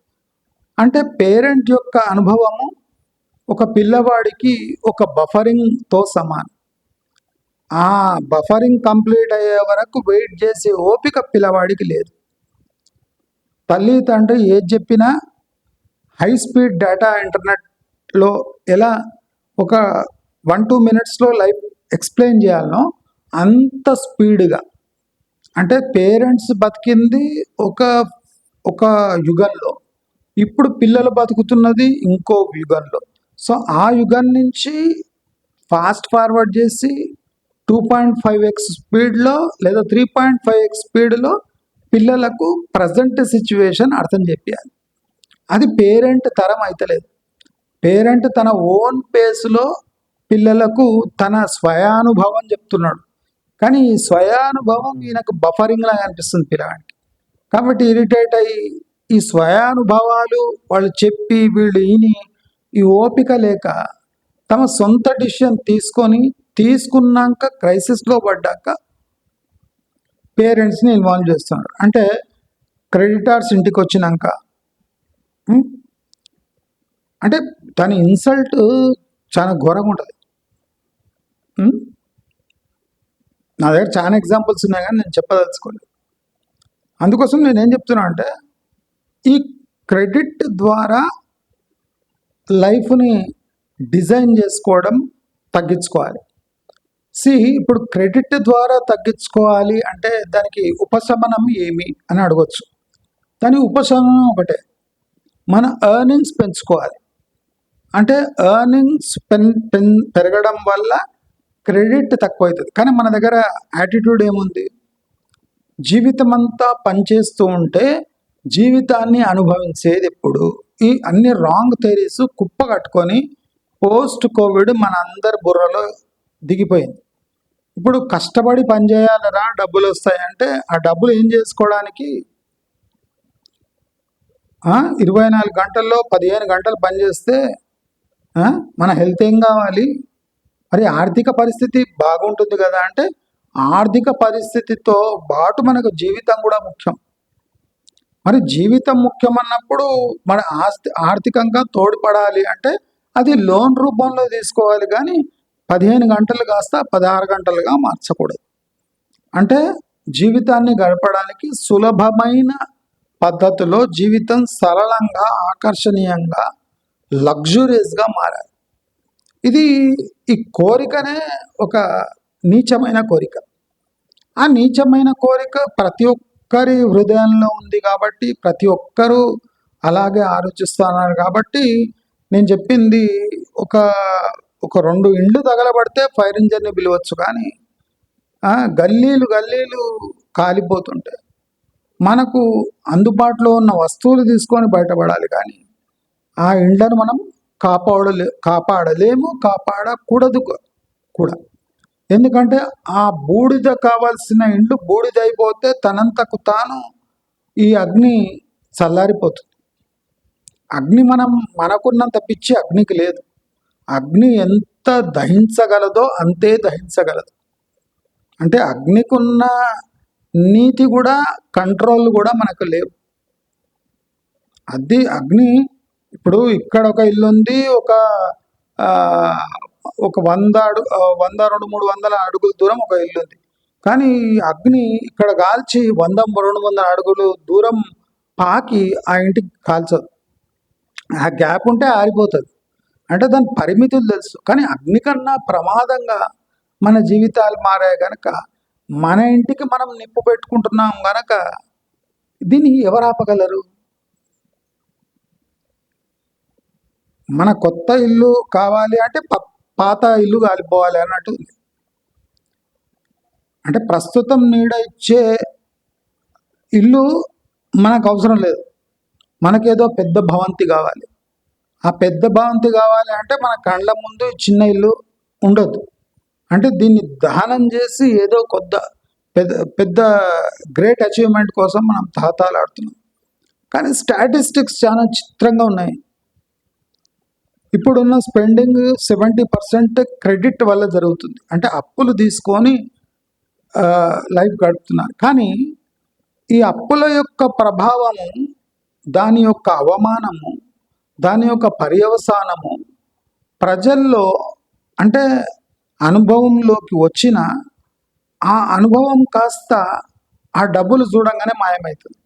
Speaker 1: అంటే పేరెంట్ యొక్క అనుభవము ఒక పిల్లవాడికి ఒక బఫరింగ్తో సమానం. ఆ బఫరింగ్ కంప్లీట్ అయ్యే వరకు వెయిట్ చేసే ఓపిక పిల్లవాడికి లేదు. తల్లి తండ్రి ఏది చెప్పినా హై స్పీడ్ డేటా ఇంటర్నెట్లో ఎలా ఒక 1-2 మినిట్స్లో లైఫ్ ఎక్స్ప్లెయిన్ చేయాలనో అంత స్పీడ్గా. అంటే పేరెంట్స్ బతికింది ఒక యుగంలో, ఇప్పుడు పిల్లలు బతుకుతున్నది ఇంకో యుగంలో. సో ఆ యుగం నుంచి ఫాస్ట్ ఫార్వర్డ్ చేసి 2.5x స్పీడ్లో లేదా 3.5x స్పీడ్లో పిల్లలకు ప్రజెంట్ సిచ్యువేషన్ అర్థం చెప్పాలి. అది పేరెంట్ తరం అయితలేదు. పేరెంట్ తన ఓన్ పేస్లో పిల్లలకు తన స్వయానుభవం చెప్తున్నాడు. కానీ ఈ స్వయానుభవం ఈయనకు బఫరింగ్ లాగా అనిపిస్తుంది పిల్లగానికి. కాబట్టి ఇరిటేట్ అయ్యి ఈ స్వయానుభవాలు వాళ్ళు చెప్పి వీళ్ళు ఈ ఓపిక లేక తమ సొంత డిసిషన్ తీసుకున్నాక క్రైసిస్లో పడ్డాక పేరెంట్స్ని ఇన్వాల్వ్ చేస్తున్నారు. అంటే క్రెడిటార్స్ ఇంటికి వచ్చినాక అంటే తన ఇన్సల్ట్ చాలా ఘోరంగా ఉంటుంది. నా దగ్గర చాలా ఎగ్జాంపుల్స్ ఉన్నాయి కానీ నేను చెప్పదలుచుకోలేదు. అందుకోసం నేనేం చెప్తున్నా అంటే ఈ క్రెడిట్ ద్వారా లైఫ్ని డిజైన్ చేసుకోవడం తగ్గించుకోవాలి. ఇప్పుడు క్రెడిట్ ద్వారా తగ్గించుకోవాలి అంటే దానికి ఉపశమనం ఏమి అని అడగచ్చు. దాని ఉపశమనం ఒకటే, మన ఎర్నింగ్స్ పెంచుకోవాలి. అంటే ఎర్నింగ్స్ పెరగడం వల్ల క్రెడిట్ తక్కువ అవుతుంది. కానీ మన దగ్గర యాటిట్యూడ్ ఏముంది? జీవితం అంతా పనిచేస్తూ ఉంటే జీవితాన్ని అనుభవించేది ఎప్పుడు? ఈ అన్ని రాంగ్ థియరీస్ కుప్ప కట్టుకొని పోస్ట్ కోవిడ్ మన అందరి బుర్రలో దిగిపోయింది. ఇప్పుడు కష్టపడి పనిచేయాలరా డబ్బులు వస్తాయంటే ఆ డబ్బులు ఏం చేసుకోవడానికి 24 గంటల్లో 15 గంటలు పనిచేస్తే మన హెల్త్ ఏం కావాలి? మరి ఆర్థిక పరిస్థితి బాగుంటుంది కదా అంటే ఆర్థిక పరిస్థితితో పాటు మనకు జీవితం కూడా ముఖ్యం. మరి జీవితం ముఖ్యం అన్నప్పుడు మన ఆర్థికంగా తోడ్పడాలి అంటే అది లోన్ రూపంలో తీసుకోవాలి, కానీ 15 గంటలు కాస్త 16 గంటలుగా మార్చకూడదు. అంటే జీవితాన్ని గడపడానికి సులభమైన పద్ధతిలో జీవితం సరళంగా, ఆకర్షణీయంగా, లగ్జూరియస్గా మారాలి. ఇది ఈ కోరికనే ఒక నీచమైన కోరిక. ఆ నీచమైన కోరిక ప్రతి ఒక్కరి హృదయంలో ఉంది కాబట్టి ప్రతి ఒక్కరూ అలాగే ఆలోచిస్తున్నారు కాబట్టి నేను చెప్పింది ఒక ఒక 2 ఇండ్లు తగలబడితే ఫైర్ ఇంజన్ని పిలవచ్చు, కానీ గల్లీలు గల్లీలు కాలిపోతుంటాయి. మనకు అందుబాటులో ఉన్న వస్తువులు తీసుకొని బయటపడాలి, కానీ ఆ ఇండ్లను మనం కాపాడలేము, కాపాడకూడదు కూడా. ఎందుకంటే ఆ బూడిద కావాల్సిన ఇండ్లు బూడిదైపోతే తనంతకు తాను ఈ అగ్ని చల్లారిపోతుంది. అగ్ని మనకున్నంత పిచ్చి అగ్నికి లేదు. అగ్ని ఎంత దహించగలదో అంతే దహించగలదు. అంటే అగ్నికున్న నీతి కూడా కంట్రోల్ కూడా మనకు లేవు. అది అగ్ని ఇప్పుడు ఇక్కడ ఒక ఇల్లు ఉంది, ఒక 100 200-300 అడుగుల దూరం ఒక ఇల్లు ఉంది. కానీ అగ్ని ఇక్కడ కాల్చి 100-200 అడుగులు దూరం పాకి ఆ ఇంటికి కాల్చదు. ఆ గ్యాప్ ఉంటే ఆరిపోతుంది. అంటే దాని పరిమితులు తెలుసు. కానీ అగ్ని కన్నా ప్రమాదంగా మన జీవితాలు మారాయి కనుక, మన ఇంటికి మనం నిప్పు పెట్టుకుంటున్నాం కనుక దీన్ని ఎవరు ఆపగలరు? మన కొత్త ఇల్లు కావాలి అంటే పాత ఇల్లు కాలిపోవాలి అన్నట్టు ఉంది. అంటే ప్రస్తుతం నీడ ఇచ్చే ఇల్లు మనకు అవసరం లేదు. మనకేదో పెద్ద భవంతి కావాలి. ఆ పెద్ద భవంతి కావాలి అంటే మన కళ్ళ ముందు చిన్న ఇల్లు ఉండదు. అంటే దీన్ని దహనం చేసి ఏదో పెద్ద గ్రేట్ అచీవ్మెంట్ కోసం మనం తహతాలాడుతున్నాం. కానీ స్టాటిస్టిక్స్ చాలా చిత్రంగా ఉన్నాయి. ఇప్పుడున్న స్పెండింగ్ 70% క్రెడిట్ వల్ల జరుగుతుంది. అంటే అప్పులు తీసుకొని లైఫ్ గడుపుతున్నారు. కానీ ఈ అప్పుల యొక్క ప్రభావము, దాని యొక్క అవమానము, దాని యొక్క పర్యవసానము ప్రజల్లో అంటే అనుభవంలోకి వచ్చిన ఆ అనుభవం కాస్త ఆ డబ్బులు చూడంగానే మాయమవుతుంది.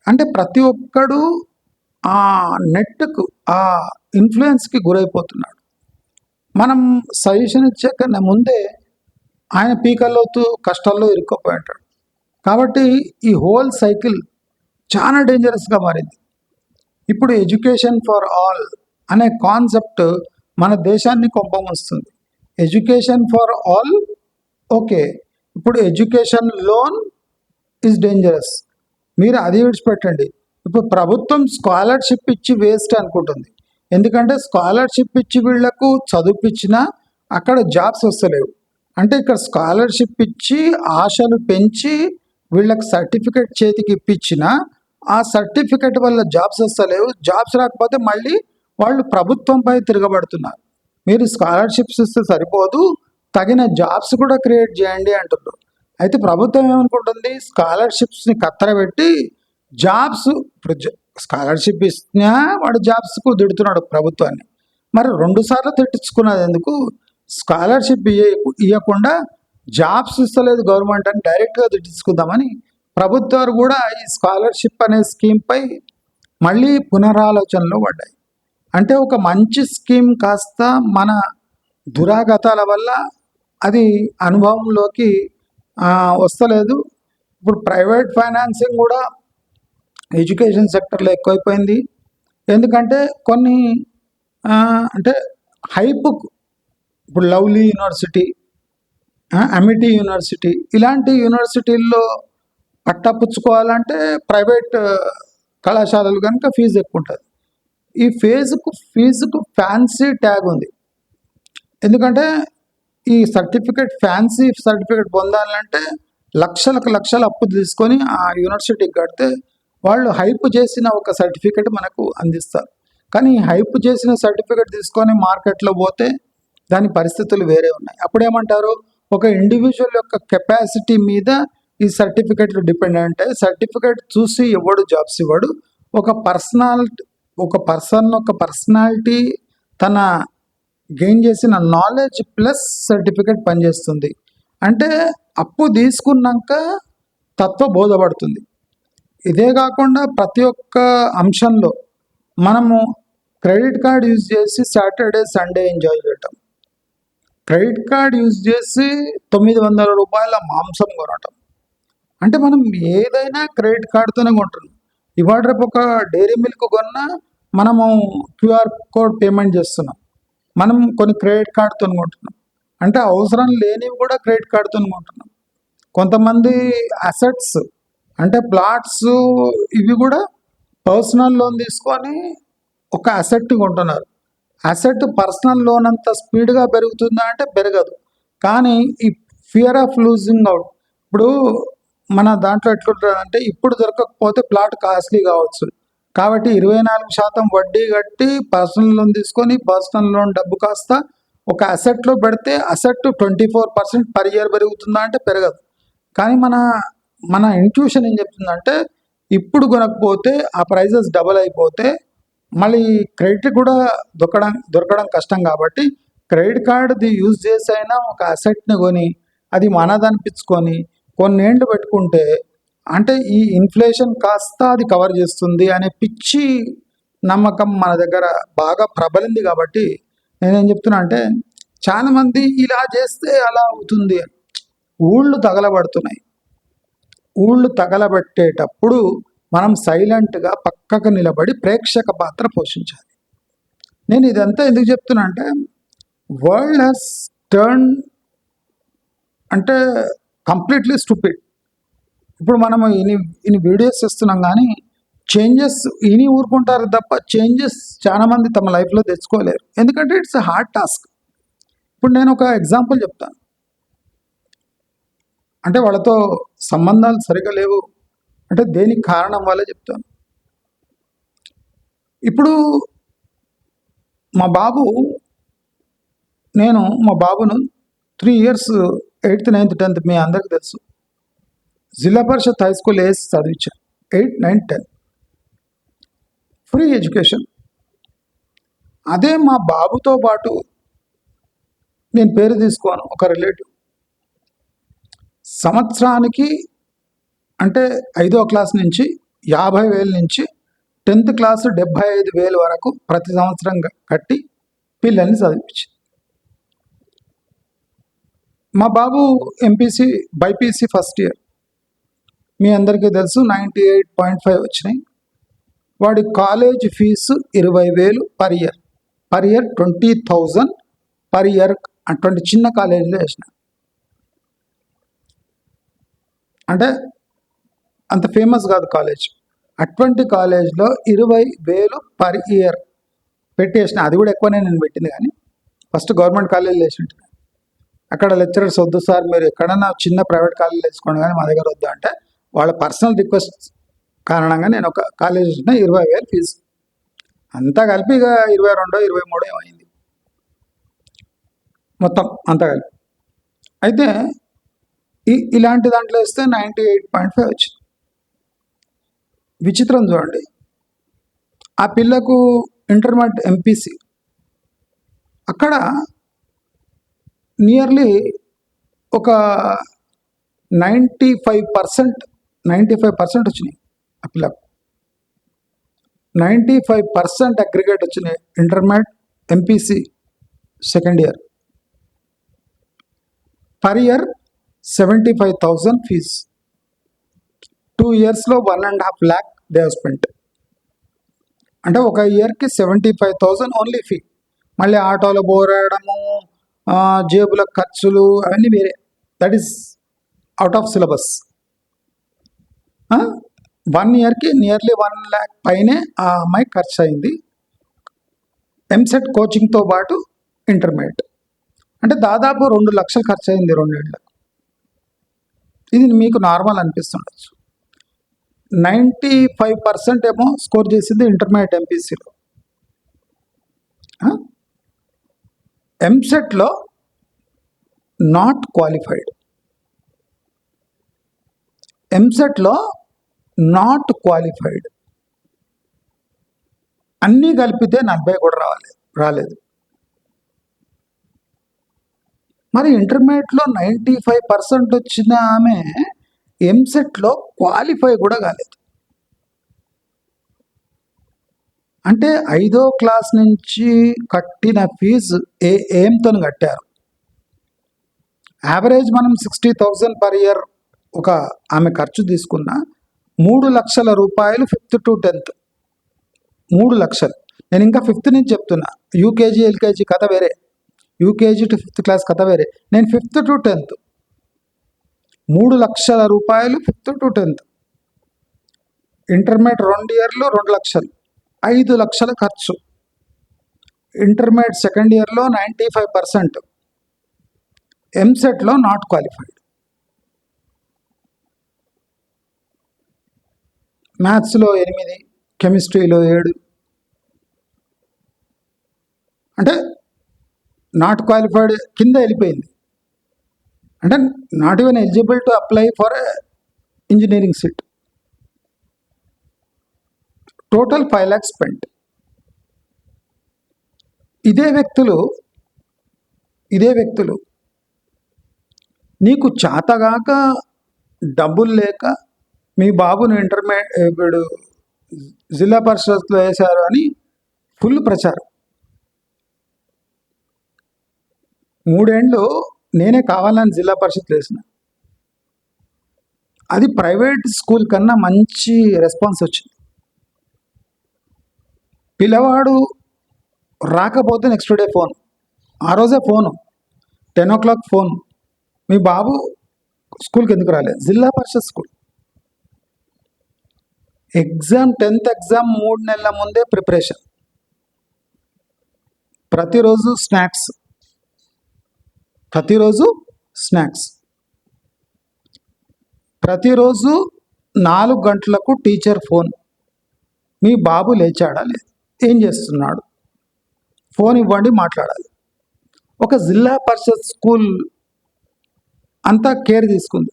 Speaker 1: అంటే ప్రతి ఒక్కడు ఆ నెట్కు ఆ ఇన్ఫ్లుయెన్స్కి గురైపోతున్నాడు. మనం సజెషన్ ఇచ్చాకన్నా ముందే ఆయన పీకల్లోతూ కష్టాల్లో ఇరుక్కుపోయి ఉంటాడు. కాబట్టి ఈ హోల్ సైకిల్ చాలా డేంజరస్గా మారింది. ఇప్పుడు ఎడ్యుకేషన్ ఫర్ ఆల్ అనే కాన్సెప్ట్ మన దేశాన్ని కొంపముస్తుంది. ఎడ్యుకేషన్ ఫర్ ఆల్ ఓకే, ఇప్పుడు ఎడ్యుకేషన్ లోన్ ఈజ్ డేంజరస్. మీరు అది విడిచిపెట్టండి. ఇప్పుడు ప్రభుత్వం స్కాలర్షిప్ ఇచ్చి వేస్ట్ అనుకుంటుంది. ఎందుకంటే స్కాలర్షిప్ ఇచ్చి వీళ్లకు చదివిపించినా అక్కడ జాబ్స్ వస్తలేవు. అంటే ఇక్కడ స్కాలర్షిప్ ఇచ్చి ఆశలు పెంచి వీళ్ళకి సర్టిఫికెట్ చేతికి ఇప్పించినా ఆ సర్టిఫికెట్ వల్ల జాబ్స్ వస్తలేవు. జాబ్స్ రాకపోతే మళ్ళీ వాళ్ళు ప్రభుత్వంపై తిరగబడుతున్నారు. మీరు స్కాలర్షిప్స్ ఇస్తే సరిపోదు, తగిన జాబ్స్ కూడా క్రియేట్ చేయండి అంటున్నారు. అయితే ప్రభుత్వం ఏమనుకుంటుంది, స్కాలర్షిప్స్ని కత్తరబెట్టి జాబ్స్, ఇప్పుడు స్కాలర్షిప్ ఇస్తున్నా వాడు జాబ్స్కు తిడుతున్నాడు ప్రభుత్వాన్ని. మరి 2 సార్లు తిట్టించుకున్నది ఎందుకు? స్కాలర్షిప్ ఇవ్వకుండా జాబ్స్ ఇస్తలేదు గవర్నమెంట్ అని డైరెక్ట్గా తిట్టించుకుందామని ప్రభుత్వాలు కూడా ఈ స్కాలర్షిప్ అనే స్కీమ్పై మళ్ళీ పునరాలోచనలో పడ్డాయి. అంటే ఒక మంచి స్కీమ్ కాస్త మన దురాగతాల వల్ల అది అనుభవంలోకి వస్తలేదు. ఇప్పుడు ప్రైవేట్ ఫైనాన్సింగ్ కూడా ఎడ్యుకేషన్ సెక్టర్లో ఎక్కువైపోయింది. ఎందుకంటే కొన్ని అంటే హైప్, ఇప్పుడు లవ్లీ యూనివర్సిటీ, అమిటీ యూనివర్సిటీ, ఇలాంటి యూనివర్సిటీల్లో పట్టపుచ్చుకోవాలంటే ప్రైవేట్ కళాశాలలు కనుక ఫీజు ఎక్కువ ఉంటుంది. ఈ ఫీజుకు ఫ్యాన్సీ ట్యాగ్ ఉంది. ఎందుకంటే ఈ ఫ్యాన్సీ సర్టిఫికెట్ పొందాలంటే లక్షలు అప్పు తీసుకొని ఆ యూనివర్సిటీకి కడితే వాళ్ళు హైప్ చేసిన ఒక సర్టిఫికెట్ మనకు అందిస్తారు. కానీ హైప్ చేసిన సర్టిఫికెట్ తీసుకొని మార్కెట్లో పోతే దాని పరిస్థితులు వేరే ఉన్నాయి. అప్పుడేమంటారు, ఒక ఇండివిజువల్ యొక్క కెపాసిటీ మీద ఈ సర్టిఫికెట్లు డిపెండ్ అంటే సర్టిఫికెట్ చూసి ఎవడు జాబ్స్ ఇవ్వడు. ఒక పర్సనాలిటీ తన గెయిన్ చేసిన నాలెడ్జ్ ప్లస్ సర్టిఫికెట్ పనిచేస్తుంది. అంటే అప్పు తీసుకున్నాక తత్వ బోధపడుతుంది. ఇదే కాకుండా ప్రతి ఒక్క అంశంలో మనము క్రెడిట్ కార్డ్ యూజ్ చేసి సాటర్డే సండే ఎంజాయ్ చేయటం, క్రెడిట్ కార్డ్ యూజ్ చేసి 900 రూపాయల మాంసం కొనటం. అంటే మనం ఏదైనా క్రెడిట్ కార్డుతోనే కొంటున్నాం. ఇవాళ రేపు ఒక డైరీ మిల్క్ కొన్నా మనము క్యూఆర్ కోడ్ పేమెంట్ చేస్తున్నాం. మనం కొన్ని క్రెడిట్ కార్డుతో కొంటున్నాం. అంటే అవసరం లేనివి కూడా క్రెడిట్ కార్డుతో కొంటున్నాం. కొంతమంది అసెట్స్ అంటే ప్లాట్స్ ఇవి కూడా పర్సనల్ లోన్ తీసుకొని ఒక అసెట్ని కొంటున్నారు. అసెట్ పర్సనల్ లోన్ అంత స్పీడ్గా పెరుగుతుందా అంటే పెరగదు. కానీ ఈ ఫియర్ ఆఫ్ లూజింగ్ అవుట్, ఇప్పుడు మన దాంట్లో ఎట్లుంటుంది అంటే ఇప్పుడు దొరకకపోతే ప్లాట్ కాస్ట్లీ కావచ్చు కాబట్టి 24% వడ్డీ కట్టి పర్సనల్ లోన్ తీసుకొని పర్సనల్ లోన్ డబ్బు కాస్త ఒక అసెట్లో పెడితే అసెట్ 24% పర్ ఇయర్ పెరుగుతుందా అంటే పెరగదు. కానీ మన ఇంట్యూషన్ ఏం చెప్తుందంటే ఇప్పుడు కొనకపోతే ఆ ప్రైజెస్ డబల్ అయిపోతే మళ్ళీ క్రెడిట్ కూడా దొరకడం కష్టం కాబట్టి క్రెడిట్ కార్డుది యూజ్ చేసి అయినా ఒక అసెట్ని కొని అది మనదనిపించుకొని కొన్నేళ్ళు పెట్టుకుంటే అంటే ఈ ఇన్ఫ్లేషన్ కాస్త అది కవర్ చేస్తుంది అనే పిచ్చి నమ్మకం మన దగ్గర బాగా ప్రబలింది. కాబట్టి నేనేం చెప్తున్నా అంటే చాలామంది ఇలా చేస్తే అలా అవుతుంది, ఊళ్ళు తగలబడుతున్నాయి. ఊళ్ళు తగలబెట్టేటప్పుడు మనం సైలెంట్గా పక్కకు నిలబడి ప్రేక్షక పాత్ర పోషించాలి. నేను ఇదంతా ఎందుకు చెప్తున్నా అంటే వరల్డ్ హ్యాస్ టర్న్ అంటే కంప్లీట్లీ స్టూపిడ్. ఇప్పుడు మనము ఇన్ని వీడియోస్ ఇస్తున్నాం కానీ చేంజెస్ ఊరుకుంటారు తప్ప చేంజెస్ చాలామంది తమ లైఫ్లో తెచ్చుకోలేరు. ఎందుకంటే ఇట్స్ ఎ హార్డ్ టాస్క్. ఇప్పుడు నేను ఒక ఎగ్జాంపుల్ చెప్తాను. అంటే వాళ్ళతో సంబంధాలు సరిగా లేవు అంటే దేనికి కారణం వల్ల చెప్తాను. ఇప్పుడు మా బాబును 3 years 8th 9th 10th మీ అందరికి తెలుసు జిల్లా పరిషత్ హై స్కూల్ వేసి చదివించాను. 8, 9, 10 ఫ్రీ ఎడ్యుకేషన్. అదే మా బాబుతో పాటు నేను పేరు తీసుకోను ఒక రిలేటివ్ సంవత్సరానికి అంటే 5వ క్లాస్ నుంచి 50,000 నుంచి 10th క్లాస్ 75,000 వరకు ప్రతి సంవత్సరం కట్టి పిల్లల్ని చదివించి మా బాబు ఎంపీసీ బైపీసీ ఫస్ట్ ఇయర్ మీ అందరికీ తెలుసు 98.5 వచ్చినాయి. వాడి college fee 20,000 per year 20,000 per year. అటువంటి చిన్న కాలేజీలో వేసిన అంటే అంత ఫేమస్ కాదు కాలేజ్. అటువంటి కాలేజ్లో 20,000 పర్ ఇయర్ పెట్టేసిన. అది కూడా ఎక్కువనే నేను పెట్టింది కానీ ఫస్ట్ గవర్నమెంట్ కాలేజీలో వేసి ఉంటుంది. అక్కడ లెక్చరర్స్ వద్దు సార్ మీరు ఎక్కడన్నా చిన్న ప్రైవేట్ కాలేజీలో వేసుకోండి కానీ మా దగ్గర వద్దు అంటే వాళ్ళ పర్సనల్ రిక్వెస్ట్ కారణంగా నేను ఒక కాలేజ్ ఇచ్చిన 20,000 ఫీజు. అంతా కలిపి ఇక 22, 23 ఏమైంది మొత్తం అంతా కలిపి. అయితే ఇలాంటి దాంట్లో వేస్తే 98.5 వచ్చింది. విచిత్రం చూడండి, ఆ పిల్లకు ఇంటర్మీడియట్ ఎంపీసీ అక్కడ నియర్లీ ఒక 95% వచ్చినాయి. ఆ పిల్లకు 95% అగ్రిగేట్ వచ్చినాయి. Intermediate MPC second year per year 75,000 fee. 2 yearsలో 1.5 lakh దే హావ్ స్పెంట్. అంటే ఒక ఇయర్కి 75,000 ఓన్లీ ఫీ. మళ్ళీ ఆటోలో బోరాడము జేబుల ఖర్చులు అవన్నీ వేరే. That is out of syllabus. 1 yearకి నియర్లీ 1 lakh పైనే ఆ అమ్మాయి ఖర్చు అయింది. ఎంసెట్ కోచింగ్తో పాటు ఇంటర్మీడియట్ అంటే దాదాపు 2 లక్షలు ఖర్చు అయింది 2 ఏళ్ళకు. ఇది మీకు నార్మల్ అనిపిస్తుండొచ్చు. 95% ఏమో స్కోర్ చేసింది ఇంటర్మీడియట్ ఎంపీసీలో. ఎంసెట్లో నాట్ క్వాలిఫైడ్. అన్నీ కలిపితే 40 కూడా రాలేదు. మరి ఇంటర్మీడియట్లో 95% వచ్చిన ఆమె ఎంసెట్లో క్వాలిఫై కూడా కాలేదు. అంటే 5వ క్లాస్ నుంచి కట్టిన ఫీజు ఏంతో కట్టారు. యావరేజ్ మనం 60,000 పర్ ఇయర్ ఒక ఆమె ఖర్చు తీసుకున్న 3 లక్షల రూపాయలు 5th to 10th 3 లక్షలు. నేను ఇంకా 5th నుంచి చెప్తున్నా. యూకేజీ ఎల్కేజీ కథ వేరే, యూకేజీ టు 5th క్లాస్ కథ వేరే. నేను 5th to 10th 3 లక్షల రూపాయలు 5th to 10th. ఇంటర్మీడియట్ 2 ఇయర్లో 2 లక్షలు, 5 లక్షల ఖర్చు. ఇంటర్మీడియట్ సెకండ్ ఇయర్లో 95%, ఎంసెట్లో నాట్ క్వాలిఫైడ్. మ్యాథ్స్లో 8, కెమిస్ట్రీలో 7. అంటే నాట్ క్వాలిఫైడ్ కింద వెళ్ళిపోయింది. అంటే not even eligible to apply for engineering seat. Total 5 lakhs spent. ఇదే వ్యక్తులు నీకు చాతగాక డబ్బులు లేక మీ బాబును ఇప్పుడు జిల్లా పరిషత్లో వేశారు అని ఫుల్ ప్రచారం. 3 ఏళ్ళు నేనే కావాలని జిల్లా పరిషత్లో వేసిన. అది ప్రైవేట్ స్కూల్ కన్నా మంచి రెస్పాన్స్ వచ్చింది. పిల్లవాడు రాకపోతే నెక్స్ట్ డే ఫోన్, ఆ రోజే ఫోను, 10 o'clock ఫోన్, మీ బాబు స్కూల్కి ఎందుకు రాలేదు? జిల్లా పరిషత్ స్కూల్. ఎగ్జామ్ 10th ఎగ్జామ్ 3 నెలల ముందే ప్రిపరేషన్. ప్రతిరోజు స్నాక్స్, 4 గంటలకు టీచర్ ఫోన్, మీ బాబు లేచాడా లేదు, ఏం చేస్తున్నాడు, ఫోన్ ఇవ్వండి మాట్లాడాలి. ఒక జిల్లా పరిషత్ స్కూల్ అంతా కేర్ తీసుకుంది.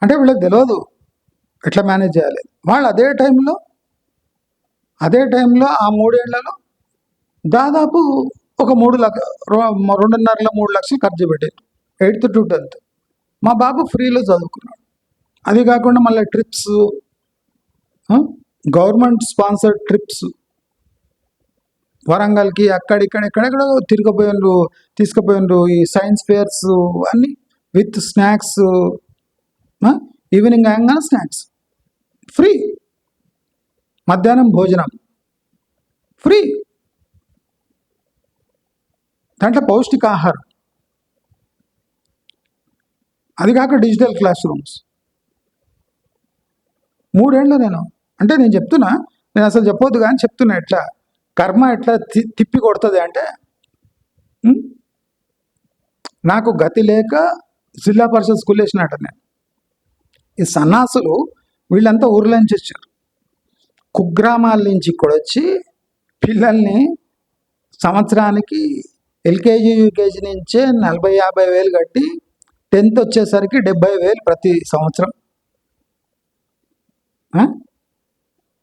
Speaker 1: అంటే వీళ్ళకి తెలియదు ఎట్లా మేనేజ్ చేయాలి. వాళ్ళు అదే టైంలో ఆ 3 ఏళ్లలో దాదాపు ఒక 2.5-3 లక్షలు ఖర్చు పెట్టారు 8th to 10th. మా బాబు ఫ్రీలో చదువుకున్నాడు. అది కాకుండా మళ్ళీ ట్రిప్స్, గవర్నమెంట్ స్పాన్సర్డ్ ట్రిప్స్, వరంగల్కి ఎక్కడెక్కడెక్కడెక్కడో తీసుకుపోయినరు. ఈ సైన్స్ ఫేర్స్ అన్నీ with snacks. Evening అయ్యంగా snacks free, మధ్యాహ్నం భోజనం ఫ్రీ, దాంట్లో పౌష్టికాహారం. అది కాక డిజిటల్ క్లాస్ రూమ్స్. 3 ఏళ్ళు నేను చెప్తున్నా, నేను అసలు చెప్పొద్దు కానీ చెప్తున్నా, ఎట్లా కర్మ ఎట్లా తిప్పి కొడుతుంది అంటే, నాకు గతి లేక జిల్లా పరిషత్ స్కూల్ వేసినట్టు. నేను ఈ సన్నాసులు వీళ్ళంతా ఊర్ల నుంచి వచ్చారు, కుగ్రామాల నుంచి కూడా వచ్చి పిల్లల్ని సంవత్సరానికి ఎల్కేజీ యూకేజీ నుంచే 40-50 వేలు కట్టి 10th వచ్చేసరికి 70,000 ప్రతి సంవత్సరం.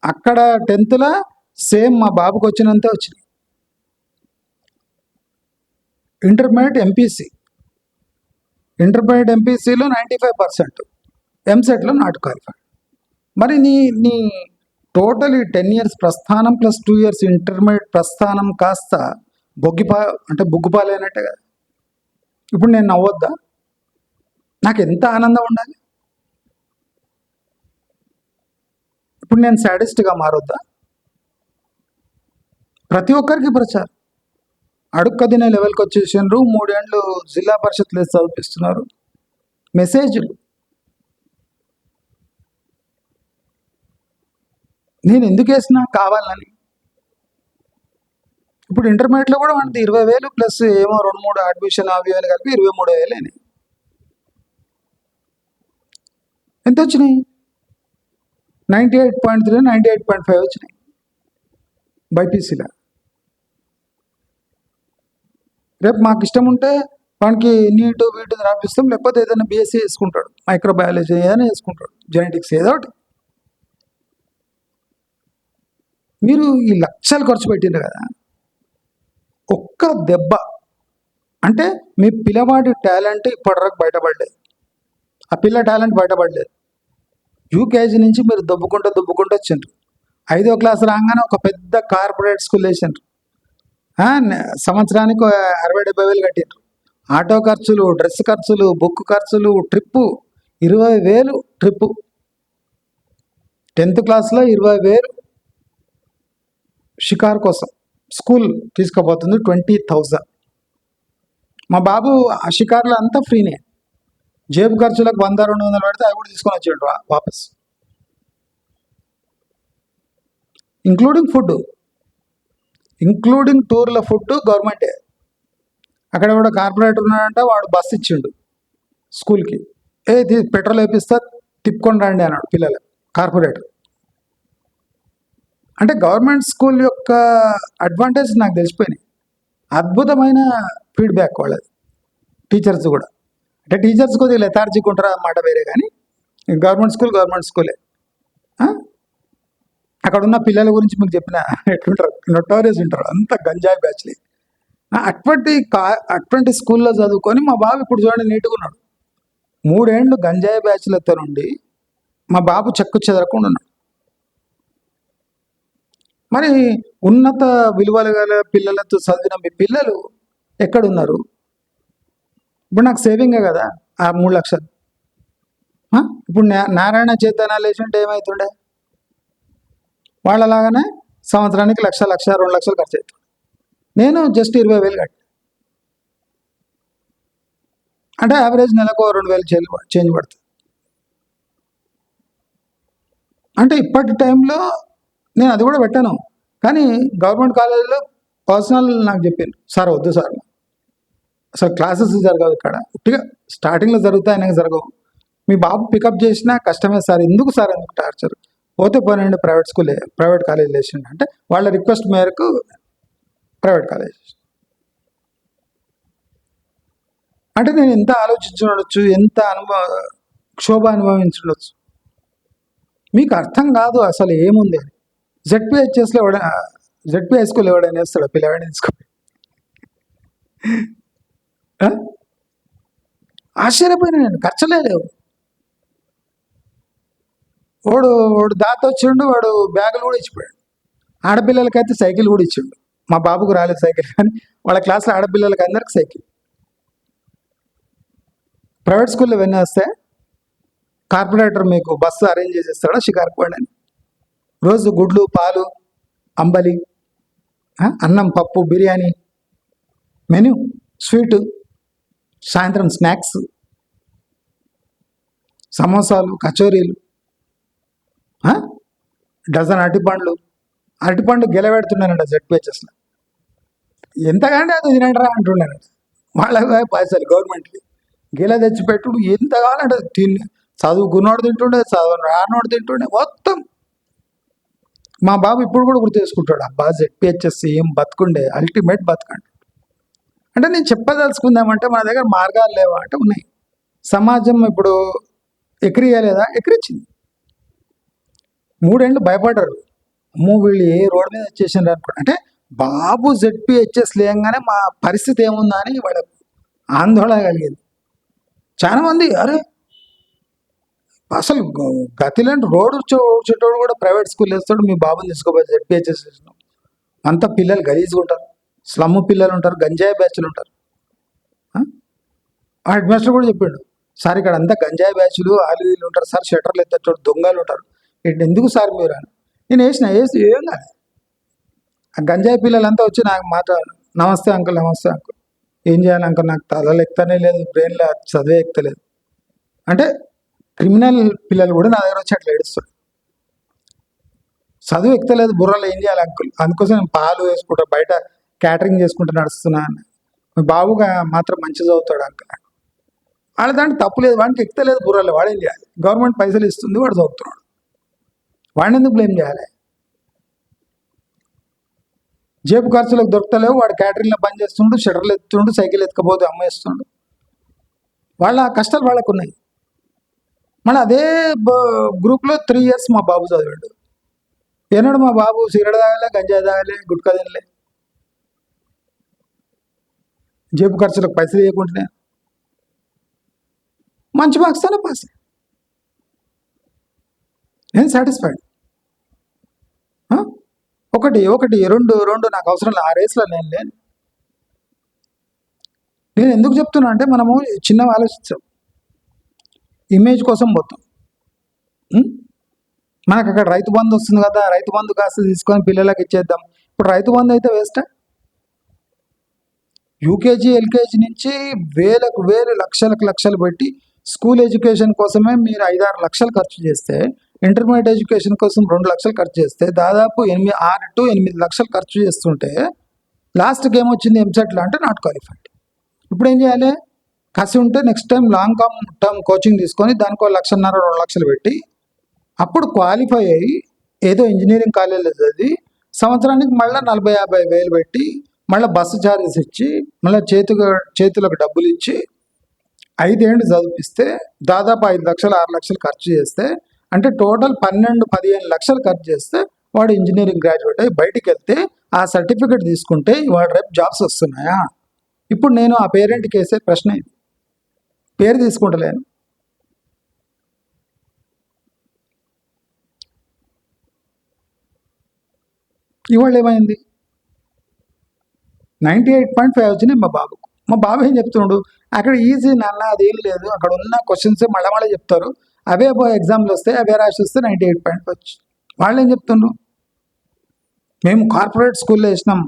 Speaker 1: అక్కడ 10thలో సేమ్ మా బాబుకి వచ్చినంతే వచ్చినాయి. ఇంటర్మీడియట్ ఎంపీసీలో 95%, ఎంసెట్లో నాట్ క్వాలిఫైడ్. మరి నీ టోటల్ 10 years ప్రస్థానం ప్లస్ 2 years ఇంటర్మీడియట్ ప్రస్థానం కాస్త బొగ్గుపాలైనట్టే కదా. ఇప్పుడు నేను నవ్వొద్దా? నాకు ఎంత ఆనందం ఉండాలి? ఇప్పుడు నేను సాడిస్ట్గా మారొద్దా? ప్రతి ఒక్కరికి ప్రచారం, అడుక్క తినే లెవెల్కి వచ్చేసిండ్రు. 3 ఏళ్ళు జిల్లా పరిషత్లో చదివిస్తున్నారు. మెసేజ్లు నేను ఎందుకు వేసినా కావాలని. ఇప్పుడు ఇంటర్మీడియట్లో కూడా మనది 20,000 ప్లస్ ఏమో 2-3 అడ్మిషన్ అవి అని కలిపి 23,000 అయినాయి. ఎంత వచ్చినాయి? 98.3, 98.5 వచ్చినాయి బైపీసీలో. రేపు మాకు ఇష్టం ఉంటే వానికి నీటు వీటు రాపిస్తాం, లేకపోతే ఏదైనా బీఎస్సీ వేసుకుంటాడు, మైక్రోబయాలజీ ఏదైనా వేసుకుంటాడు, జెనెటిక్స్ ఏదో ఒకటి. మీరు ఈ లక్షలు ఖర్చు పెట్టిండ్రు కదా, ఒక్క దెబ్బ అంటే మీ పిల్లవాడి టాలెంట్ ఇప్పటివరకు బయటపడలేదు. ఆ పిల్ల టాలెంట్ బయటపడలేదు. యూకేజీ నుంచి మీరు దొబ్బుకుంటూ వచ్చిండ్రు. 5వ క్లాస్ రాగానే ఒక పెద్ద కార్పొరేట్ స్కూల్ వేసారు. సంవత్సరానికి 60,000-70,000 కట్టారు. ఆటో ఖర్చులు, డ్రెస్ ఖర్చులు, బుక్ ఖర్చులు, ట్రిప్పు 20,000 ట్రిప్పు. 10th క్లాస్లో 20,000 షికారు కోసం స్కూల్ తీసుకుపోతుంది 20,000. మా బాబు ఆ షికారులో అంతా ఫ్రీనే. జేబు ఖర్చులకు 100-200 పెడితే అవి కూడా తీసుకొని వచ్చాడు వాపస్, ఇంక్లూడింగ్ ఫుడ్, ఇంక్లూడింగ్ టూర్ల ఫుడ్ గవర్నమెంటే. అక్కడ కూడా కార్పొరేటర్ ఉన్నాడంటే వాడు బస్సు ఇచ్చిండు స్కూల్కి, పెట్రోల్ వేపిస్తా తిప్పుకొని రండి అన్నాడు పిల్లలు. కార్పొరేటర్ అంటే గవర్నమెంట్ స్కూల్ యొక్క అడ్వాంటేజ్ నాకు తెలిసిపోయినాయి. అద్భుతమైన ఫీడ్బ్యాక్ వాళ్ళది. టీచర్స్ కూడా అంటే టీచర్స్ కొద్దిగా లెథార్జిక్ ఉంటారు అన్నమాట, వేరే. కానీ గవర్నమెంట్ స్కూలే. అక్కడ ఉన్న పిల్లల గురించి మీకు చెప్పిన ఎట్లుంటారు, నొటోరియస్ ఉంటారు, అంత గంజాయి బ్యాచ్లే. అటువంటి స్కూల్లో చదువుకొని మా బాబు ఇప్పుడు చూడండి నీట్గా ఉన్నాడు. 3 ఏళ్ళు గంజాయి బ్యాచ్లతో నుండి మా బాబు చెక్కు చెదరకుండా ఉన్నాడు. మరి ఉన్నత విలువలు గల పిల్లలతో చదివిన మీ పిల్లలు ఎక్కడున్నారు? ఇప్పుడు నాకు సేవింగే కదా ఆ 3 లక్షలు. ఇప్పుడు నారాయణ చైతన్యాలు వేసింటే ఏమవుతుండే? వాళ్ళలాగానే సంవత్సరానికి 1,00,000, 2 లక్షలు ఖర్చు అవుతుంది. నేను జస్ట్ 20,000 కట్టి, అంటే యావరేజ్ నెలకు 2,000 చేంజ్ పడుతుంది. అంటే ఇప్పటి టైంలో నేను అది కూడా పెట్టాను. కానీ గవర్నమెంట్ కాలేజీలో పర్సనల్ నాకు చెప్పాను, సార్ వద్దు సార్, అసలు క్లాసెస్ జరగవు ఇక్కడ, ఉట్టిగా స్టార్టింగ్లో జరుగుతాయి, ఆయనకు జరగవు. మీ బాబు పికప్ చేసినా కష్టమే సార్, ఎందుకు టార్చర్, పోతే పోనండి ప్రైవేట్ కాలేజీలో వేసిండు అంటే వాళ్ళ రిక్వెస్ట్ మేరకు ప్రైవేట్ కాలేజ్. అంటే నేను ఎంత ఆలోచించుండొచ్చు, ఎంత క్షోభ అనుభవించుండొచ్చు. మీకు అర్థం కాదు అసలు ఏముంది అని. జెడ్పీ హై స్కూల్ ఎవడైనా వేస్తాడు పిల్లవాడిని తీసుకోండి. ఆశ్చర్యపోయినా నేను, ఖర్చులే లేవు. వాడు దాత వచ్చిండు, వాడు బ్యాగులు కూడా ఇచ్చిపోయాడు. ఆడపిల్లలకైతే సైకిల్ కూడా ఇచ్చిండు. మా బాబుకు రాలేదు సైకిల్, కానీ వాళ్ళ క్లాస్లో ఆడపిల్లలకి అందరికి సైకిల్. ప్రైవేట్ స్కూల్లో ఇవన్నీ వస్తే కార్పొరేటర్ మీకు బస్సు అరేంజ్ చేసేస్తాడా షికారుకు పోండి. రోజు గుడ్లు, పాలు, అంబలి, అన్నం, పప్పు, బిర్యానీ, మెనూ, స్వీటు, సాయంత్రం స్నాక్స్, సమోసాలు, కచోరీలు, డజన్ అరటిపండు గెలబెడుతున్నానంట జెడ్పీహెచ్ఎస్లో. ఎంతగాంటే అది తినండి రా అంటున్నానంట. వాళ్ళ పైసలు గవర్నమెంట్కి గెల తెచ్చిపెట్టుడు ఎంత కావాలంటే చదువుకున్నోడు తింటుండే, రానోడు తింటుండే, మొత్తం. మా బాబు ఇప్పుడు కూడా గుర్తు చేసుకుంటాడు, అబ్బా జెడ్పీహెచ్ఎస్ ఏం బతుకుండే, అల్టిమేట్ బతుకండి. అంటే నేను చెప్పదలుచుకుందామంటే మన దగ్గర మార్గాలు లేవా అంటే ఉన్నాయి. సమాజం ఇప్పుడు ఎక్కిరియలేదా? ఎక్కిరించింది. 3 ఏళ్ళు భయపడ్డారు, వీళ్ళు ఏ రోడ్డు మీద వచ్చేసిండ్రు అనుకో. అంటే బాబు జెడ్పీహెచ్ఎస్ లేయంగానే మా పరిస్థితి ఏముందా అని వాళ్ళకు ఆందోళన కలిగింది. చాలామంది అరే అసలు గతిలేంటి రోడ్డు వచ్చేటోడు కూడా ప్రైవేట్ స్కూల్ వేస్తాడు, మీ బాబుని తీసుకోపోయి జెడ్పీహెచ్ఎస్ వేసినాం. అంతా పిల్లలు గలీజ్గా ఉంటారు, స్లమ్ పిల్లలు ఉంటారు, గంజాయి బ్యాచ్లు ఉంటారు. హెడ్ మాస్టర్ కూడా చెప్పాడు, సార్ ఇక్కడ అంతా గంజాయి బ్యాచ్లు వాళ్ళు వీళ్ళు ఉంటారు సార్, షట్టర్లు ఎత్తారు, దొంగలు ఉంటారు, ఇటు ఎందుకు సార్ మీరు అని. నేను వేసి ఏం కాదు. ఆ గంజాయి పిల్లలంతా వచ్చి నాకు నమస్తే అంకుల్, ఏం చేయాలి అంకుల్, నాకు తలలు ఎక్కుతానే లేదు, బ్రెయిన్లో చదివే ఎక్కుతలేదు అంటే. క్రిమినల్ పిల్లలు కూడా నా దగ్గర వచ్చి అట్లా ఏడుస్తాడు, చదువు ఎక్కుతలేదు బుర్రలో, ఏం చేయాలి అంకుల్, అందుకోసం నేను పాలు వేసుకుంటా, బయట క్యాటరింగ్ చేసుకుంటూ నడుస్తున్నా అని. మీ బాబుగా మాత్రం మంచి చదువుతాడు అంకుల్. వాళ్ళ దాంట్లో తప్పు లేదు, వాడికి ఎక్కుతలేదు బుర్రలో, వాడేం చేయాలి? గవర్నమెంట్ పైసలు ఇస్తుంది, వాడు చదువుతున్నాడు, వాడిని ఎందుకు బ్లేమ్ చేయాలి? జేబు ఖర్చులకు దొరకలేవు, వాడు క్యాటరింగ్లో పని చేస్తుండు, షటర్లు ఎత్తుండు, సైకిల్ ఎత్తుకపోతే అమ్మేస్తుండు. వాళ్ళ కష్టాలు వాళ్ళకు ఉన్నాయి. మళ్ళీ అదే గ్రూప్లో 3 years మా బాబు చదివాడు. ఏనాడు మా బాబు సిగరెట్ తాగలే, గంజాయి తాగలే, గుట్కా తినలే, జేబు ఖర్చులకు పైసలు ఇవ్వకుండానే మంచి మార్క్స్తోనే పాస్. నేను సాటిస్ఫైడ్. ఆ? ఒకటి ఒకటి రెండు రెండు నాకు అవసరం లేదు. ఆ రేస్లో నేను లేను. నేను ఎందుకు చెప్తున్నా అంటే మనము చిన్నగా ఆలోచించాం, ఇమేజ్ కోసం పోతాం. ఉం? మనకు అక్కడ రైతు బంధు వస్తుంది కదా, రైతు బంధు కాస్త తీసుకొని పిల్లలకి ఇచ్చేద్దాం. ఇప్పుడు రైతు బంధు అయితే వేస్టా? యూకేజీ ఎల్కేజీ నుంచి వేలకు వేలు లక్షలకు లక్షలు పెట్టి స్కూల్ ఎడ్యుకేషన్ కోసమే మీరు 5-6 లక్షలు ఖర్చు చేస్తే, ఇంటర్మీడియట్ ఎడ్యుకేషన్ కోసం 2 లక్షలు ఖర్చు చేస్తే, దాదాపు 6 to 8 లక్షలు ఖర్చు చేస్తుంటే లాస్ట్కి ఏమొచ్చింది ఎంసెట్లో అంటే నాట్ క్వాలిఫైడ్. ఇప్పుడు ఏం చేయాలి? కసి ఉంటే next time long term coaching తీసుకొని దానికి 1,50,000 2 లక్షలు పెట్టి అప్పుడు క్వాలిఫై అయ్యి ఏదో ఇంజనీరింగ్ కాలేజీలో చదివి సంవత్సరానికి మళ్ళీ 40-50 వేలు పెట్టి మళ్ళీ బస్సు ఛార్జెస్ ఇచ్చి మళ్ళీ చేతులకు డబ్బులు ఇచ్చి 5 ఏళ్ళు చదివిస్తే దాదాపు 5 లక్షలు 6 లక్షలు ఖర్చు చేస్తే, అంటే టోటల్ 12-15 లక్షలు ఖర్చు చేస్తే వాడు ఇంజనీరింగ్ గ్రాడ్యుయేట్ అయ్యి బయటికి వెళ్తే ఆ సర్టిఫికెట్ తీసుకుంటే వాడు రేపు జాబ్స్ వస్తున్నాయా? ఇప్పుడు నేను ఆ పేరెంట్కి వేసే ప్రశ్న ఇది. పేరు తీసుకుంటలేను. ఇవాళ ఏమైంది? 98.5 వచ్చినాయి మా బాబుకు. మా బాబు ఏం చెప్తున్నాడు? అక్కడ ఈజీ నాన్న, అది ఏం లేదు, అక్కడ ఉన్న క్వశ్చన్స్ మళ్ళీ చెప్తారు, అవే ఎగ్జామ్లు వస్తాయి, అవే రాసి వస్తే 98.5 వచ్చి. వాళ్ళు ఏం చెప్తున్నారు? మేము కార్పొరేట్ స్కూల్లో వేసినాం,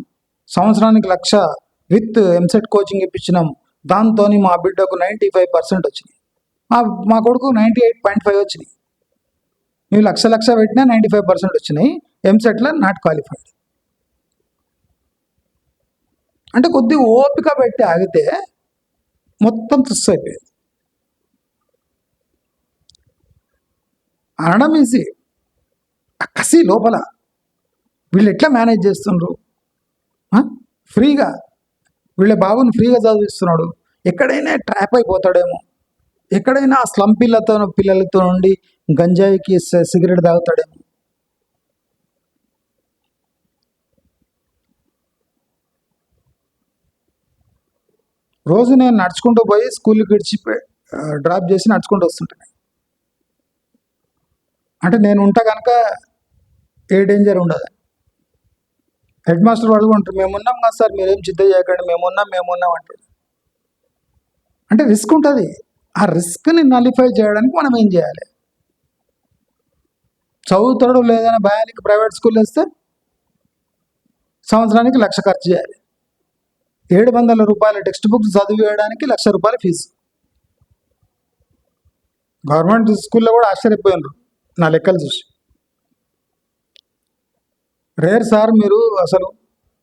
Speaker 1: సంవత్సరానికి 1,00,000 విత్ ఎంసెట్ కోచింగ్ ఇప్పించినాం, దాంతో మా బిడ్డకు 95% వచ్చినాయి, మా కొడుకు 98.5 వచ్చినాయి. మేము లక్ష పెట్టినా 95% వచ్చినాయి, ఎంసెట్లో నాట్ క్వాలిఫైడ్. అంటే కొద్ది ఓపిక పెట్టి ఆగితే మొత్తం తుస్సు అయిపోయేది. అనడం ఈజీ, కసి లోపల వీళ్ళు ఎట్లా మేనేజ్ చేస్తుండ్రు? ఫ్రీగా వీళ్ళ బాబుని ఫ్రీగా చదివిస్తున్నాడు, ఎక్కడైనా ట్రాప్ అయిపోతాడేమో, ఎక్కడైనా స్లమ్ పిల్లలతో నుండి గంజాయికి సిగరెట్ తాగుతాడేమో. రోజు నేను నడుచుకుంటూ పోయి స్కూల్కి విడిచి డ్రాప్ చేసి నడుచుకుంటూ వస్తుంటాను. అంటే నేను ఉంటా కనుక ఏ డేంజర్ ఉండదు. హెడ్ మాస్టర్ వాళ్ళు ఉంటారు, మేమున్నాం కదా సార్, మీరేం చింత చేయకండి, మేమున్నాం అంటాడు. అంటే రిస్క్ ఉంటుంది. ఆ రిస్క్ని నలిఫై చేయడానికి మనం ఏం చేయాలి? చదువుతాడు లేదని భయానికి ప్రైవేట్ స్కూల్ వేస్తే సంవత్సరానికి 1,00,000 ఖర్చు చేయాలి. 700 రూపాయల టెక్స్ట్ బుక్ చదివేయడానికి 1,00,000 రూపాయల ఫీజు. గవర్నమెంట్ స్కూల్లో కూడా ఆశ్చర్యపోయినారు నా లెక్కలు చూసి. రేర్ సార్ మీరు అసలు,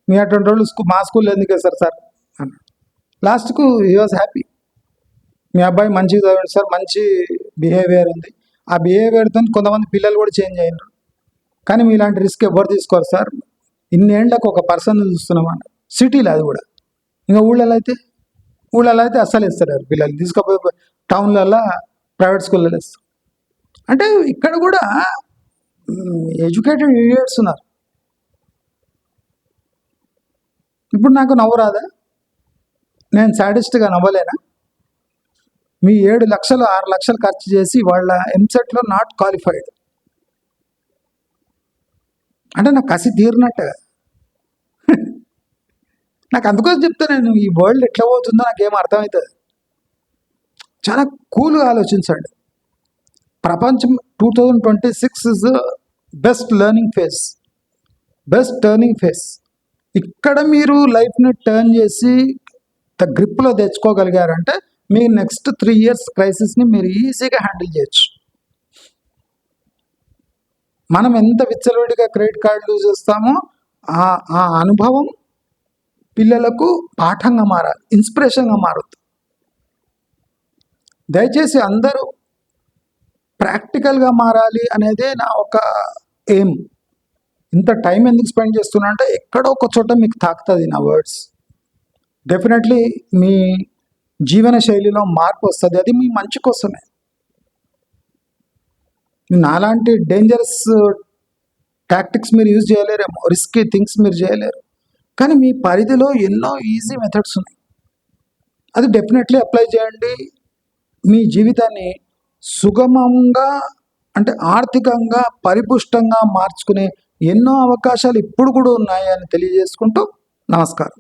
Speaker 1: మీ అటువంటి వాళ్ళు మా స్కూల్లో ఎందుకు వేస్తారు సార్ అన్నాడు. లాస్ట్కు హీ వాజ్ హ్యాపీ. మీ అబ్బాయి మంచిగా చదివాడు సార్, మంచి బిహేవియర్ ఉంది, ఆ బిహేవియర్తో కొంతమంది పిల్లలు కూడా చేంజ్ అయినారు, కానీ మీలాంటి రిస్క్ ఎవరు తీసుకోరు సార్, ఇన్నేళ్లకు ఒక పర్సన్ చూస్తున్నామన్న సిటీలో, అది కూడా. ఇంకా ఊళ్ళలో అయితే అస్సలు ఇస్తారు పిల్లలు తీసుకపోయి టౌన్లలో ప్రైవేట్ స్కూల్లో ఇస్తారు. అంటే ఇక్కడ కూడా ఎడ్యుకేటెడ్ ఇడియట్స్ ఉన్నారు. ఇప్పుడు నాకు నవ్వు రాదా? నేను సాడిస్ట్గా నవ్వలేనా? మీ 7 లక్షలు 6 లక్షలు ఖర్చు చేసి వాళ్ళ ఎంసెట్లో నాట్ క్వాలిఫైడ్ అంటే నాకు కసి తీరినట్టుగా. నాకు అందుకోసం చెప్తా, నేను ఈ వరల్డ్ ఎట్లా పోతుందో నాకేం అర్థమవుతుంది. చాలా కూల్గా ఆలోచించండి. ప్రపంచం 2026 ఇస్ బెస్ట్ లెర్నింగ్ ఫేజ్. ఇక్కడ మీరు లైఫ్ని టర్న్ చేసి గ్రిప్లో తెచ్చుకోగలిగారంటే మీ నెక్స్ట్ 3 years క్రైసిస్ని మీరు ఈజీగా హ్యాండిల్ చేయొచ్చు. మనం ఎంత విచ్చలవిడిగా క్రెడిట్ కార్డులు యూజ్ చేస్తామో ఆ అనుభవం పిల్లలకు పాఠంగా మారాలి, ఇన్స్పిరేషన్గా మారుతుంది. దయచేసి అందరూ ప్రాక్టికల్గా మారాలి అనేదే నా ఒక ఎయిమ్. ఇంత టైం ఎందుకు స్పెండ్ చేస్తున్నా అంటే ఎక్కడో ఒక చోట మీకు తాకుతుంది నా వర్డ్స్. డెఫినెట్లీ మీ జీవన శైలిలో మార్పు వస్తుంది, అది మీ మంచి కోసమే. నాలాంటి డేంజరస్ టాక్టిక్స్ మీరు యూజ్ చేయలేరేమో, రిస్కీ థింగ్స్ మీరు చేయలేరు, కానీ మీ పరిధిలో ఎన్నో ఈజీ మెథడ్స్ ఉన్నాయి. అది డెఫినెట్లీ అప్లై చేయండి. మీ జీవితాన్ని సుగమంగా, అంటే ఆర్థికంగా పరిపుష్టంగా మార్చుకునే ఎన్నో అవకాశాలు ఇప్పుడు కూడా ఉన్నాయి అని తెలియజేసుకుంటూ నమస్కారం.